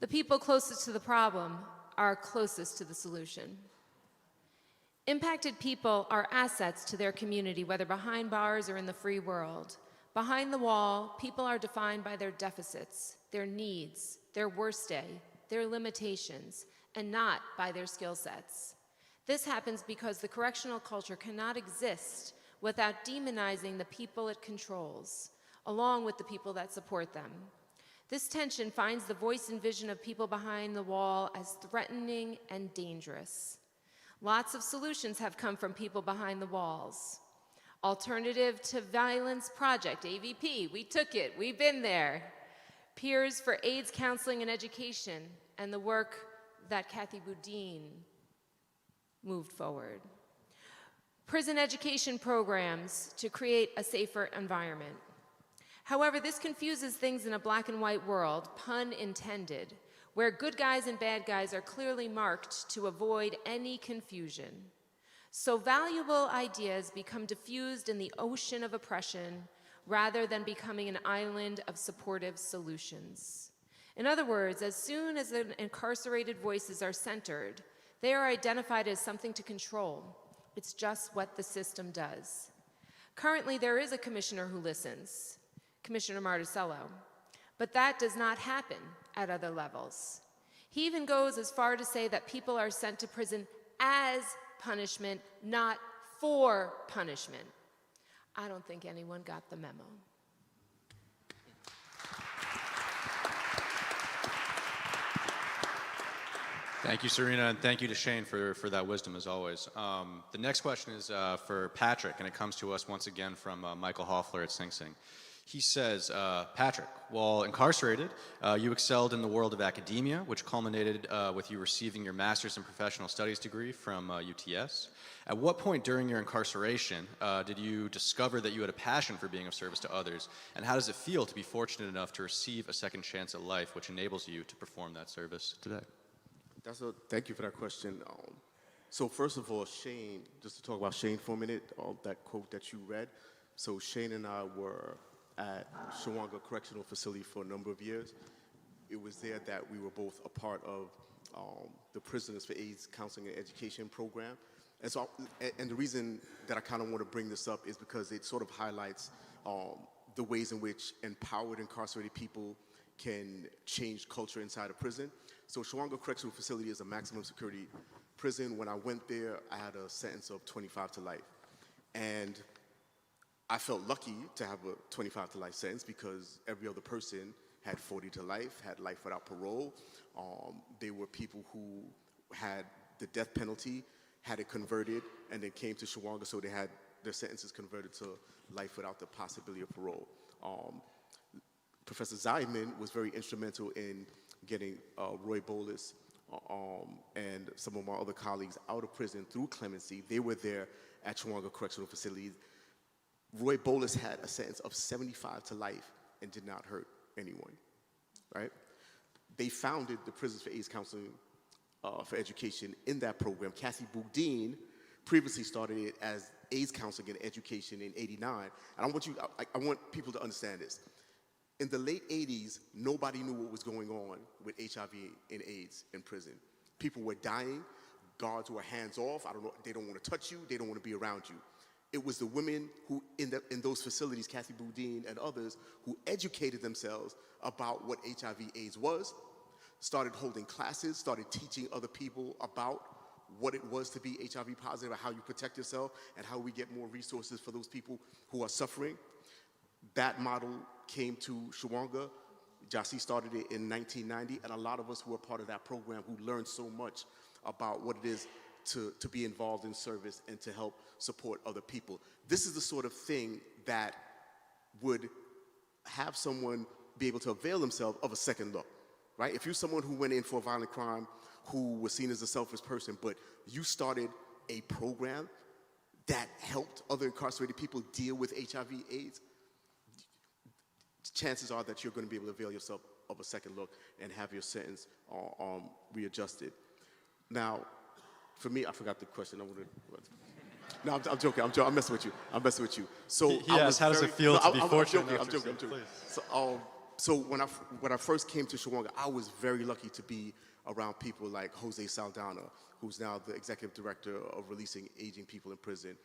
The people closest to the problem are closest to the solution. Impacted people are assets to their community, whether behind bars or in the free world. Behind the wall, people are defined by their deficits, their needs, their worst day, their limitations, and not by their skill sets. This happens because the correctional culture cannot exist without demonizing the people it controls, along with the people that support them. This tension finds the voice and vision of people behind the wall as threatening and dangerous. Lots of solutions have come from people behind the walls. Alternative to Violence Project, AVP, we took it, we've been there. Peers for AIDS Counseling and Education, and the work that Kathy Boudin moved forward. Prison education programs to create a safer environment. However, this confuses things in a black and white world, pun intended, where good guys and bad guys are clearly marked to avoid any confusion. So valuable ideas become diffused in the ocean of oppression rather than becoming an island of supportive solutions. In other words, as soon as the incarcerated voices are centered, they are identified as something to control. It's just what the system does. Currently, there is a commissioner who listens, Commissioner Marticello, but that does not happen at other levels. He even goes as far to say that people are sent to prison as punishment, not for punishment. I don't think anyone got the memo. Thank you, Serena, and thank you to Shane for that wisdom, as always. The next question is for Patrick, and it comes to us once again from Michael Hoffler at Sing Sing. He says, Patrick, while incarcerated, you excelled in the world of academia, which culminated with you receiving your Master's in Professional Studies degree from UTS. At what point during your incarceration did you discover that you had a passion for being of service to others? And how does it feel to be fortunate enough to receive a second chance at life, which enables you to perform that service today? Thank you for that question. So first of all, Shane, just to talk about Shane for a minute, that quote that you read. So Shane and I were at Shawanga Correctional Facility for a number of years. It was there that we were both a part of the Prisoners for AIDS Counseling and Education program. And so, and the reason that I kind of want to bring this up is because it sort of highlights the ways in which empowered incarcerated people can change culture inside a prison. So Shawanga Correctional Facility is a maximum security prison. When I went there, I had a sentence of 25 to life. And I felt lucky to have a 25 to life sentence because every other person had 40 to life, had life without parole. They were people who had the death penalty, had it converted, and then came to Shawanga, so they had their sentences converted to life without the possibility of parole. Professor Zeidman was very instrumental in getting Roy Bolus and some of my other colleagues out of prison through clemency. They were there at Shawanga Correctional Facility. Roy Bolus had a sentence of 75 to life and did not hurt anyone, right? They founded the Prisons for AIDS Counseling for Education in that program. Kathy Boudin previously started it as AIDS Counseling and Education in '89. And I want people to understand this. In the late 80s, nobody knew what was going on with HIV and AIDS in prison. People were dying, guards were hands off, they don't want to touch you, they don't want to be around you. It was the women who, in those facilities, Kathy Boudin and others, who educated themselves about what HIV/AIDS was, started holding classes, started teaching other people about what it was to be HIV positive, and how you protect yourself, and how we get more resources for those people who are suffering. That model came to Shawanga. Jassy started it in 1990, and a lot of us who were part of that program who learned so much about what it is to be involved in service and to help support other people. This is the sort of thing that would have someone be able to avail themselves of a second look, right? If you're someone who went in for a violent crime, who was seen as a selfish person, but you started a program that helped other incarcerated people deal with HIV/AIDS, chances are that you're going to be able to avail yourself of a second look and have your sentence readjusted. Now, for me, I forgot the question. No, I'm joking. I'm messing with you. I'm messing with you. So he asked, how does it feel to be fortunate? I'm joking. So when I first came to Shawanga, I was very lucky to be around people like Jose Saldana, who's now the executive director of releasing aging people in prison.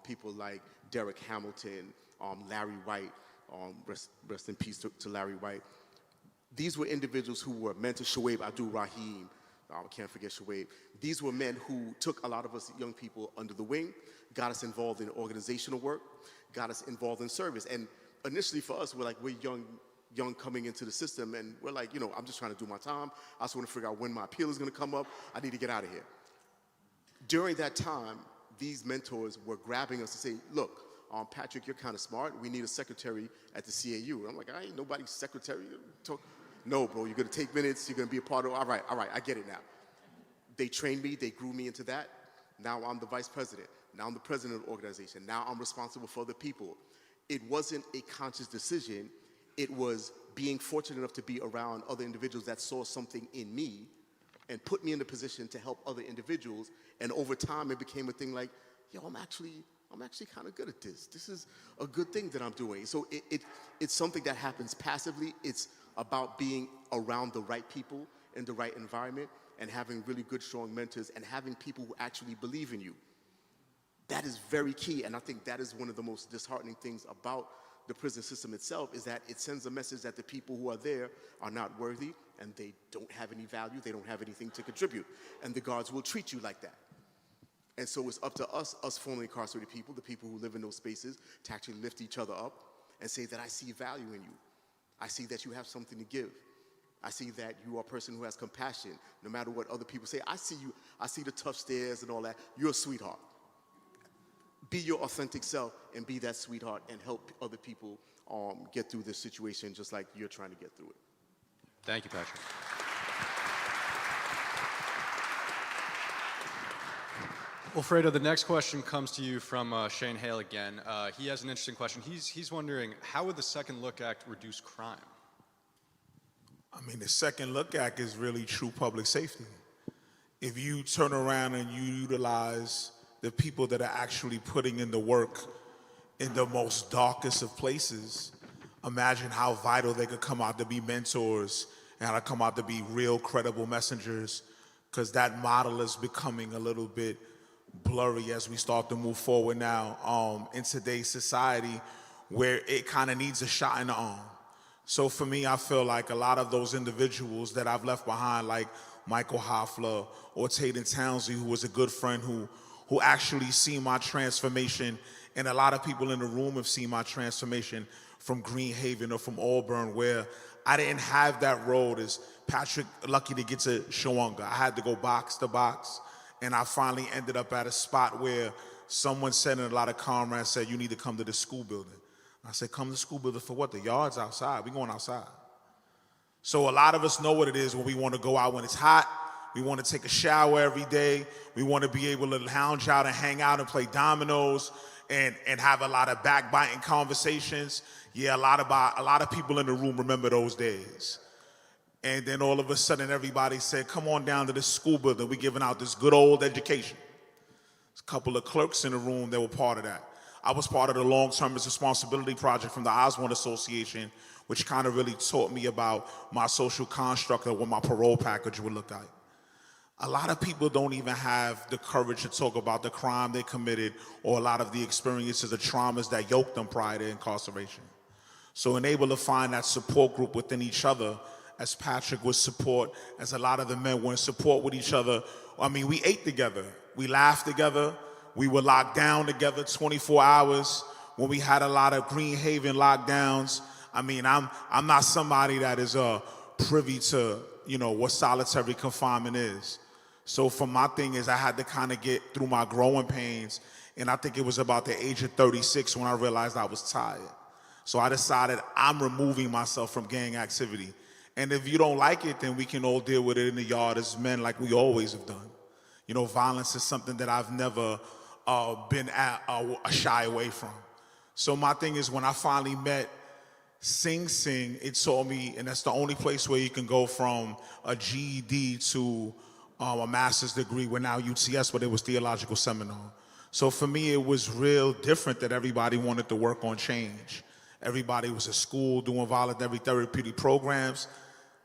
People like Derek Hamilton, Larry White. Rest in peace to Larry White. These were individuals who were mentors, Shoaib Abdul Rahim, I can't forget Shoaib. These were men who took a lot of us young people under the wing, got us involved in organizational work, got us involved in service. And initially for us, we're young coming into the system, and we're like, I'm just trying to do my time. I just want to figure out when my appeal is going to come up. I need to get out of here. During that time, these mentors were grabbing us to say, look, Patrick, you're kind of smart. We need a secretary at the CAU. And I'm like, I ain't nobody's secretary. No, bro, you're going to take minutes. You're going to be a part of it. All right, I get it now. They trained me. They grew me into that. Now I'm the vice president. Now I'm the president of the organization. Now I'm responsible for other people. It wasn't a conscious decision. It was being fortunate enough to be around other individuals that saw something in me and put me in the position to help other individuals. And over time, it became a thing like, yo, I'm actually kind of good at this. This is a good thing that I'm doing. So it's something that happens passively. It's about being around the right people in the right environment and having really good, strong mentors and having people who actually believe in you. That is very key, and I think that is one of the most disheartening things about the prison system itself, is that it sends a message that the people who are there are not worthy and they don't have any value, they don't have anything to contribute, and the guards will treat you like that. And so it's up to us formerly incarcerated people, the people who live in those spaces, to actually lift each other up and say that I see value in you. I see that you have something to give. I see that you are a person who has compassion, no matter what other people say. I see you, I see the tough stares and all that. You're a sweetheart. Be your authentic self and be that sweetheart and help other people get through this situation just like you're trying to get through it. Thank you, Patrick. Well, Fredo, the next question comes to you from Shane Hale again. He has an interesting question. He's wondering, how would the Second Look Act reduce crime? I mean, the Second Look Act is really true public safety. If you turn around and you utilize the people that are actually putting in the work in the most darkest of places, imagine how vital they could come out to be mentors and how to come out to be real credible messengers, because that model is becoming a little bit blurry as we start to move forward now in today's society, where it kind of needs a shot in the arm. So for me, I feel like a lot of those individuals that I've left behind, like Michael Hoffler or Taden Townsley, who was a good friend who actually seen my transformation, and a lot of people in the room have seen my transformation from Greenhaven or from Auburn, where I didn't have that road as Patrick, lucky to get to Shawanga. I had to go box to box, and I finally ended up at a spot where someone said, and a lot of comrades said, you need to come to the school building. I said, come to the school building for what? The yard's outside. We're going outside. So a lot of us know what it is when we want to go out when it's hot. We want to take a shower every day. We want to be able to lounge out and hang out and play dominoes and have a lot of backbiting conversations. Yeah, a lot of people in the room remember those days. And then all of a sudden everybody said, come on down to the school building. We're giving out this good old education. There's a couple of clerks in the room that were part of that. I was part of the long-term responsibility project from the Osborne Association, which kind of really taught me about my social construct and what my parole package would look like. A lot of people don't even have the courage to talk about the crime they committed or a lot of the experiences, the traumas that yoked them prior to incarceration. So being able to find that support group within each other, as Patrick was support, as a lot of the men were in support with each other. I mean, we ate together, we laughed together, we were locked down together 24 hours when we had a lot of Greenhaven lockdowns. I mean, I'm not somebody that is privy to, what solitary confinement is. So for my thing is I had to kind of get through my growing pains, and I think it was about the age of 36 when I realized I was tired. So I decided I'm removing myself from gang activity. And if you don't like it, then we can all deal with it in the yard as men like we always have done. Violence is something that I've never been shy away from. So my thing is when I finally met Sing Sing, it taught me, and that's the only place where you can go from a GED to a master's degree. We're now UTS, but it was Theological Seminary. So for me, it was real different that everybody wanted to work on change. Everybody was at school doing voluntary therapeutic programs.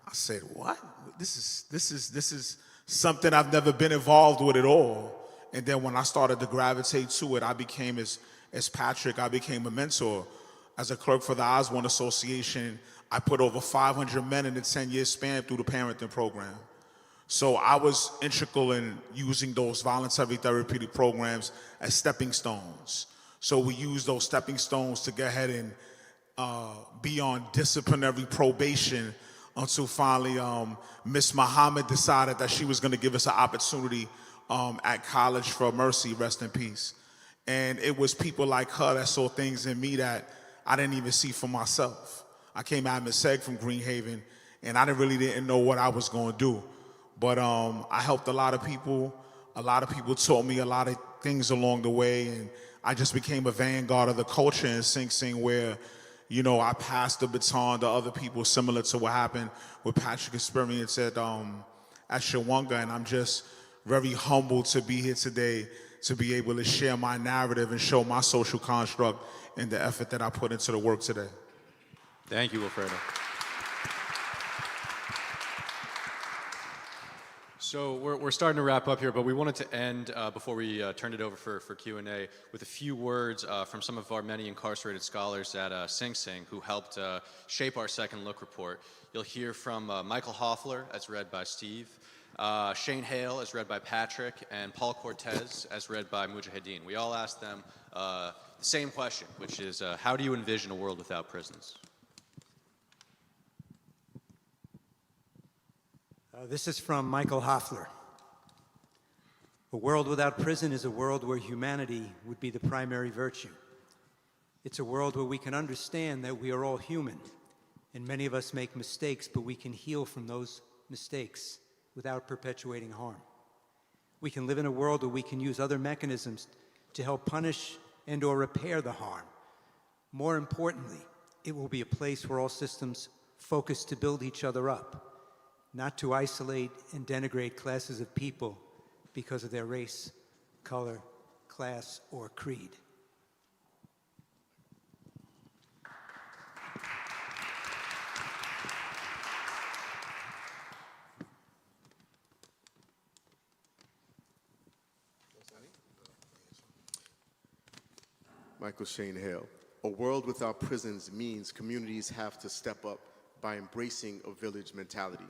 I said, what? This is something I've never been involved with at all. And then when I started to gravitate to it, I became, as Patrick, I became a mentor. As a clerk for the Osborne Association, I put over 500 men in a 10-year span through the parenting program. So I was integral in using those voluntary therapeutic programs as stepping stones. So we used those stepping stones to go ahead and be on disciplinary probation until finally Miss Muhammad decided that she was going to give us an opportunity at College for Mercy, rest in peace. And it was people like her that saw things in me that I didn't even see for myself. I came out of Seg from Greenhaven, and I really didn't know what I was going to do. But I helped a lot of people. A lot of people taught me a lot of things along the way, and I just became a vanguard of the culture in Sing Sing, where, you know, I passed the baton to other people, similar to what happened with Patrick's experience at Shawanga, and I'm just very humbled to be here today to be able to share my narrative and show my social construct and the effort that I put into the work today. Thank you, Wilfredo. So we're starting to wrap up here, but we wanted to end before we turned it over for Q&A with a few words from some of our many incarcerated scholars at Sing Sing who helped shape our Second Look report. You'll hear from Michael Hoffler, as read by Steve, Shane Hale, as read by Patrick, and Paul Cortez, as read by Mujahideen. We all asked them the same question, which is, how do you envision a world without prisons? This is from Michael Hoffler. A world without prison is a world where humanity would be the primary virtue. It's a world where we can understand that we are all human, and many of us make mistakes, but we can heal from those mistakes without perpetuating harm. We can live in a world where we can use other mechanisms to help punish and or repair the harm. More importantly, it will be a place where all systems focus to build each other up, not to isolate and denigrate classes of people because of their race, color, class, or creed. Michael Shane Hale. A world without prisons means communities have to step up by embracing a village mentality.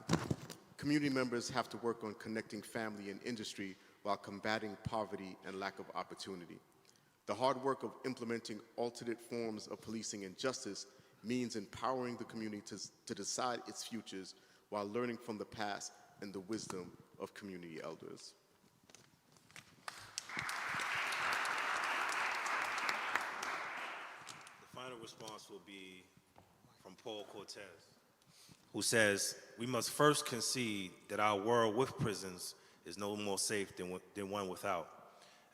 Community members have to work on connecting family and industry while combating poverty and lack of opportunity. The hard work of implementing alternate forms of policing and justice means empowering the community to decide its futures while learning from the past and the wisdom of community elders. The final response will be from Paul Cortez, who says, we must first concede that our world with prisons is no more safe than one without.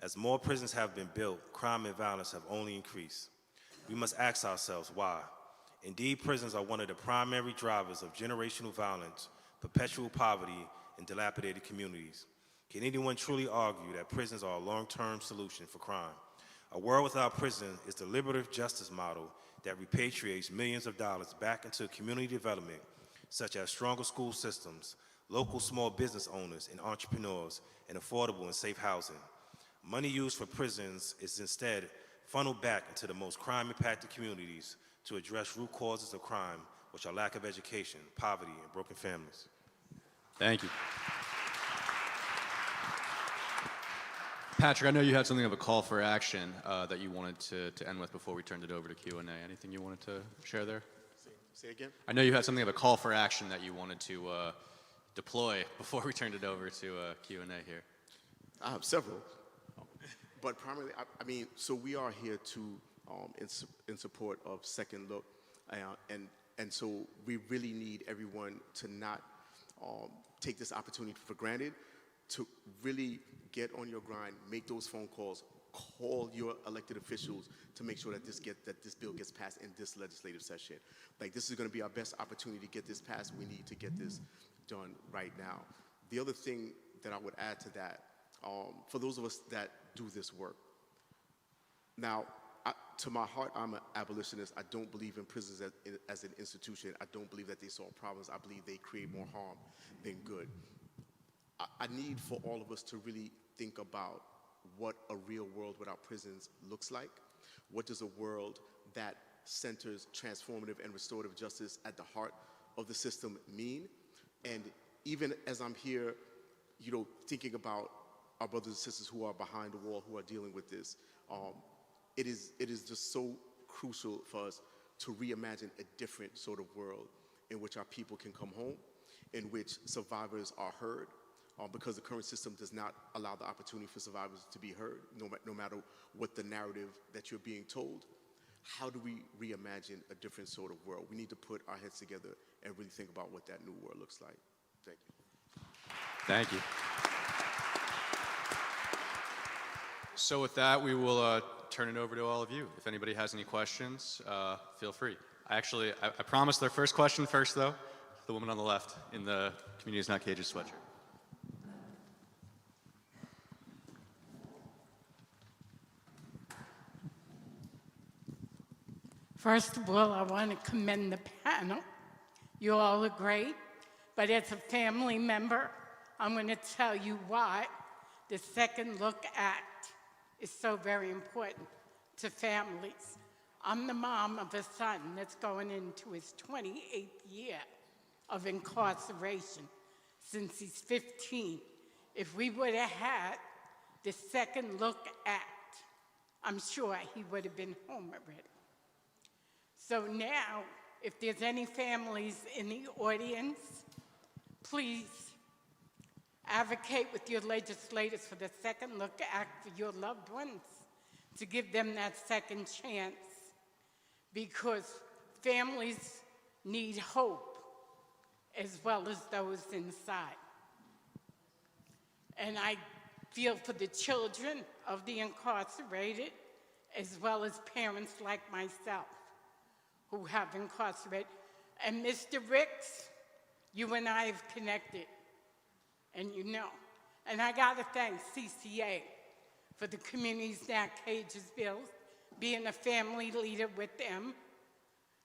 As more prisons have been built, crime and violence have only increased. We must ask ourselves why. Indeed, prisons are one of the primary drivers of generational violence, perpetual poverty, and dilapidated communities. Can anyone truly argue that prisons are a long-term solution for crime? A world without prison is the liberative justice model that repatriates millions of dollars back into community development, such as stronger school systems, local small business owners and entrepreneurs, and affordable and safe housing. Money used for prisons is instead funneled back into the most crime-impacted communities to address root causes of crime, which are lack of education, poverty, and broken families. Thank you. Patrick, I know you had something of a call for action that you wanted to end with before we turned it over to Q&A. Anything you wanted to share there? Say again? I know you had something of a call for action that you wanted to deploy before we turned it over to Q&A here. I have several. But primarily, I mean, so we are here to, in support of Second Look, and so we really need everyone to not take this opportunity for granted, to really get on your grind, make those phone calls, call your elected officials to make sure that this bill gets passed in this legislative session. Like, this is going to be our best opportunity to get this passed. We need to get this done right now. The other thing that I would add to that, for those of us that do this work, now, to my heart, I'm an abolitionist. I don't believe in prisons as an institution. I don't believe that they solve problems. I believe they create more harm than good. I need for all of us to really think about what a real world without prisons looks like. What does a world that centers transformative and restorative justice at the heart of the system mean? And even as I'm here thinking about our brothers and sisters who are behind the wall, who are dealing with this, it is just so crucial for us to reimagine a different sort of world in which our people can come home, in which survivors are heard, because the current system does not allow the opportunity for survivors to be heard, no matter what the narrative that you're being told. How do we reimagine a different sort of world? We need to put our heads together and really think about what that new world looks like. Thank you. Thank you. So with that, we will turn it over to all of you. If anybody has any questions, feel free. I promised their first question first, though. The woman on the left in the Community is Not Cages sweatshirt. First of all, I want to commend the panel. You all are great, but as a family member, I'm going to tell you why the Second Look Act is so very important to families. I'm the mom of a son that's going into his 28th year of incarceration since he's 15. If we would have had the Second Look Act, I'm sure he would have been home already. So now, if there's any families in the audience, please advocate with your legislators for the Second Look Act for your loved ones, to give them that second chance, because families need hope as well as those inside. And I feel for the children of the incarcerated, as well as parents like myself who have incarcerated. And Mr. Ricks, you and I have connected, and you know. And I gotta thank CCA for the Communities Not Cages bill. Being a family leader with them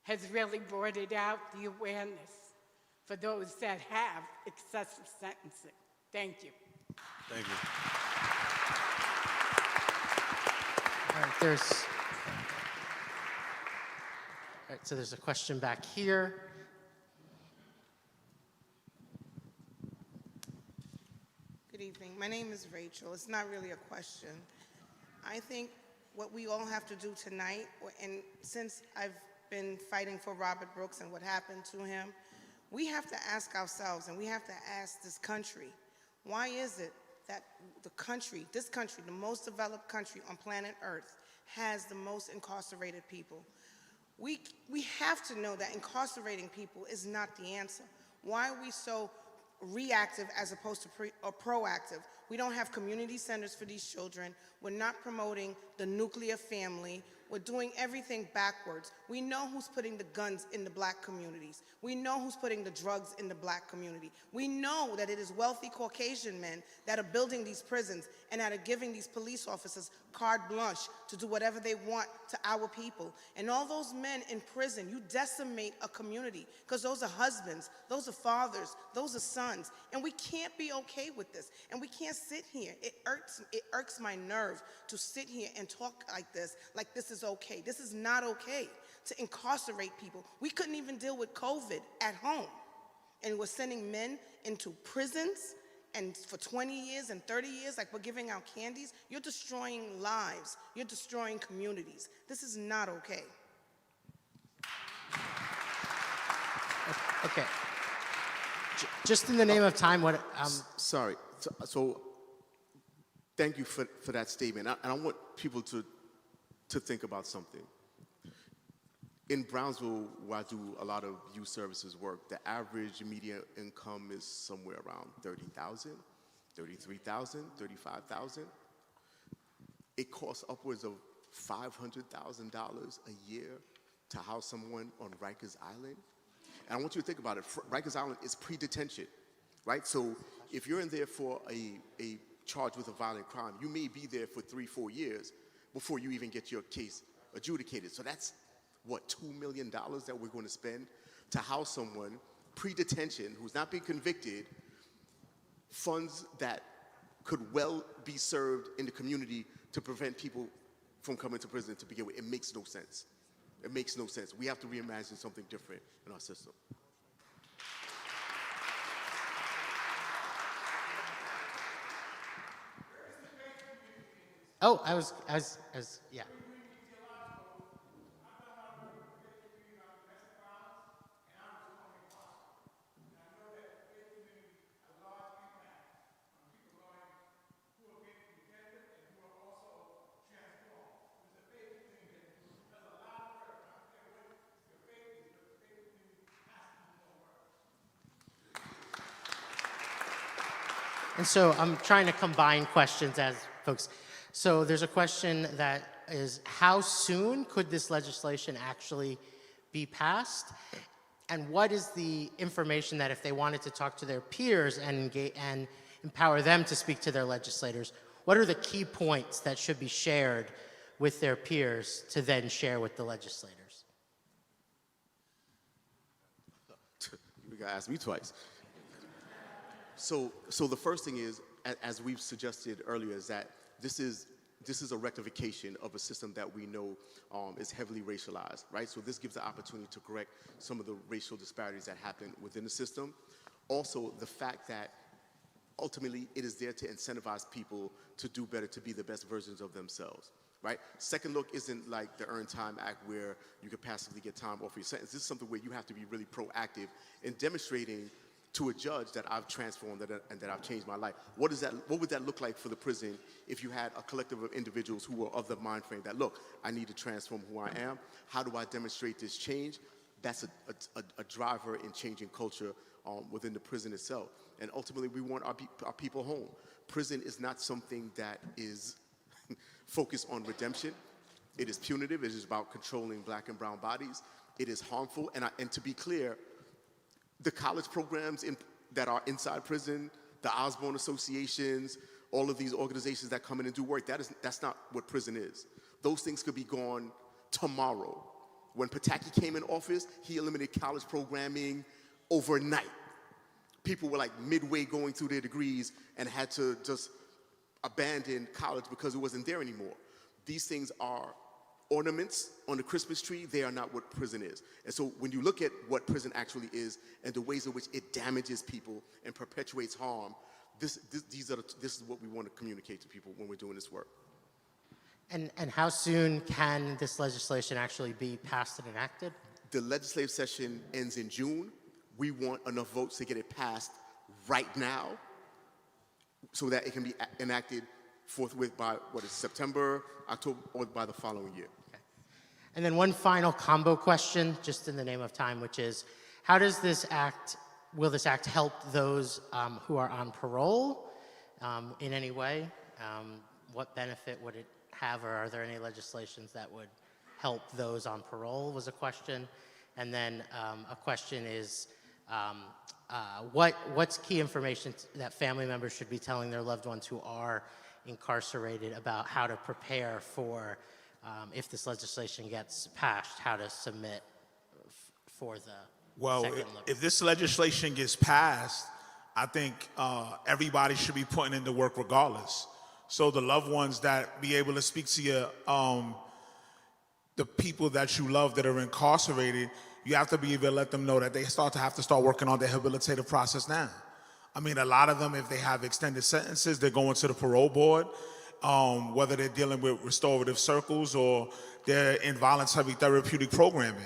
has really brought it out, the awareness for those that have excessive sentencing. Thank you. Thank you. All right, so there's a question back here. Good evening. My name is Rachel. It's not really a question. I think what we all have to do tonight, and since I've been fighting for Robert Brooks and what happened to him, we have to ask ourselves, and we have to ask this country, why is it that this country, the most developed country on planet Earth, has the most incarcerated people? We have to know that incarcerating people is not the answer. Why are we so reactive as opposed to proactive? We don't have community centers for these children. We're not promoting the nuclear family. We're doing everything backwards. We know who's putting the guns in the black communities. We know who's putting the drugs in the black community. We know that it is wealthy Caucasian men that are building these prisons and that are giving these police officers carte blanche to do whatever they want to our people. And all those men in prison, you decimate a community, because those are husbands, those are fathers, those are sons. And we can't be okay with this. And we can't sit here. It irks my nerve to sit here and talk like this is okay. This is not okay to incarcerate people. We couldn't even deal with COVID at home. And we're sending men into prisons, and for 20 years and 30 years, like we're giving out candies. You're destroying lives. You're destroying communities. This is not okay. Okay. Just in the name of time, what? Sorry. So thank you for that statement. And I want people to think about something. In Brownsville, where I do a lot of youth services work, the average median income is somewhere around $30,000, $33,000, $35,000. It costs upwards of $500,000 a year to house someone on Rikers Island. And I want you to think about it. Rikers Island is pre-detention, right? So if you're in there for a charge with a violent crime, you may be there for 3-4 years before you even get your case adjudicated. So that's, what, $2 million that we're going to spend to house someone pre-detention who's not being convicted, funds that could well be served in the community to prevent people from coming to prison to begin with. It makes no sense. It makes no sense. We have to reimagine something different in our system. Oh, yeah. And so I'm trying to combine questions as folks. So there's a question that is, how soon could this legislation actually be passed? And what is the information that if they wanted to talk to their peers and empower them to speak to their legislators, what are the key points that should be shared with their peers to then share with the legislators? You gotta ask me twice. So the first thing is, as we've suggested earlier, is that this is a rectification of a system that we know is heavily racialized, right? So this gives the opportunity to correct some of the racial disparities that happen within the system. Also, the fact that ultimately it is there to incentivize people to do better, to be the best versions of themselves, right? Second Look isn't like the Earned Time Act where you could passively get time off your sentence. This is something where you have to be really proactive in demonstrating to a judge that I've transformed and that I've changed my life. What would that look like for the prison if you had a collective of individuals who were of the mind frame that, look, I need to transform who I am. How do I demonstrate this change? That's a driver in changing culture within the prison itself. And ultimately, we want our people home. Prison is not something that is focused on redemption. It is punitive. It is about controlling black and brown bodies. It is harmful. And to be clear, the college programs that are inside prison, the Osborne associations, all of these organizations that come in and do work, that's not what prison is. Those things could be gone tomorrow. When Pataki came in office, he eliminated college programming overnight. People were like midway going through their degrees and had to just abandon college because it wasn't there anymore. These things are ornaments on the Christmas tree. They are not what prison is. And so when you look at what prison actually is and the ways in which it damages people and perpetuates harm, this is what we want to communicate to people when we're doing this work. And how soon can this legislation actually be passed and enacted? The legislative session ends in June. We want enough votes to get it passed right now so that it can be enacted forthwith by, September, October, or by the following year. And then one final combo question, just in the name of time, which is, how does will this act help those who are on parole in any way? What benefit would it have, or are there any legislations that would help those on parole, was a question. And then a question is, what's key information that family members should be telling their loved ones who are incarcerated about how to prepare for, if this legislation gets passed, how to submit for the second look? If this legislation gets passed, I think everybody should be putting in the work regardless. So the loved ones that be able to speak to your, the people that you love that are incarcerated, you have to be able to let them know that they have to start working on their rehabilitative process now. I mean, a lot of them, if they have extended sentences, they're going to the parole board, whether they're dealing with restorative circles or they're in voluntary therapeutic programming.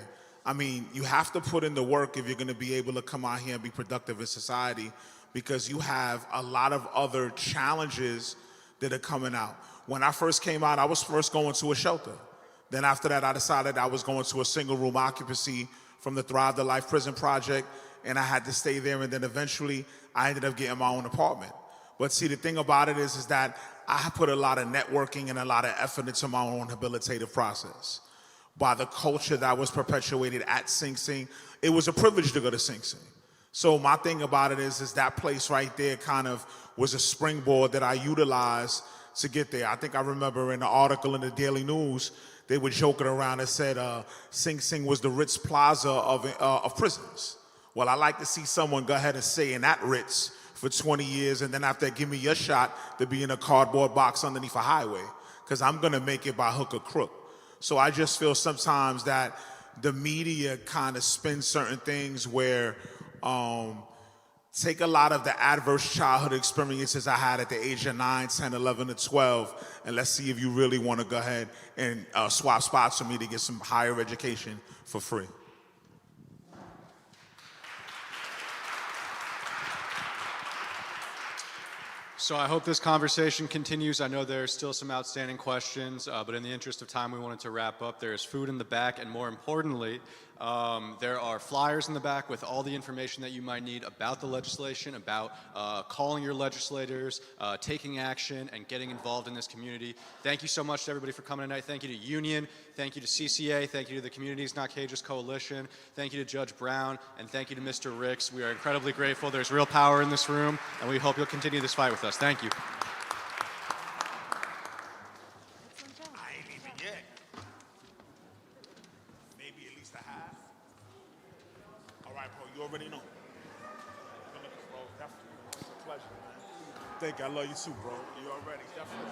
I mean, you have to put in the work if you're going to be able to come out here and be productive in society, because you have a lot of other challenges that are coming out. When I first came out, I was first going to a shelter. Then after that, I decided I was going to a single room occupancy from the Thrive the Life Prison Project, and I had to stay there, and then eventually I ended up getting my own apartment. But see, the thing about it is that I put a lot of networking and a lot of effort into my own rehabilitative process. By the culture that was perpetuated at Sing Sing, it was a privilege to go to Sing Sing. So my thing about it is that place right there kind of was a springboard that I utilized to get there. I think I remember in the article in the Daily News, they were joking around and said Sing Sing was the Ritz Plaza of prisons. Well, I like to see someone go ahead and stay in that Ritz for 20 years, and then after, give me your shot to be in a cardboard box underneath a highway, because I'm going to make it by hook or crook. So I just feel sometimes that the media kind of spins certain things where take a lot of the adverse childhood experiences I had at the age of 9, 10, 11, and 12, and let's see if you really want to go ahead and swap spots with me to get some higher education for free. So I hope this conversation continues. I know there's still some outstanding questions, but in the interest of time, we wanted to wrap up. There is food in the back, and more importantly, there are flyers in the back with all the information that you might need about the legislation, about calling your legislators, taking action, and getting involved in this community. Thank you so much to everybody for coming tonight. Thank you to Union. Thank you to CCA. Thank you to the Communities Not Cages Coalition. Thank you to Judge Brown. And thank you to Mr. Ricks. We are incredibly grateful. There's real power in this room, and we hope you'll continue this fight with us. Thank you. I ain't even yet. Maybe at least a half. All right, bro, you already know. Good looking, bro. Definitely. It's a pleasure, man. Thank you. I love you too, bro. You already. Definitely.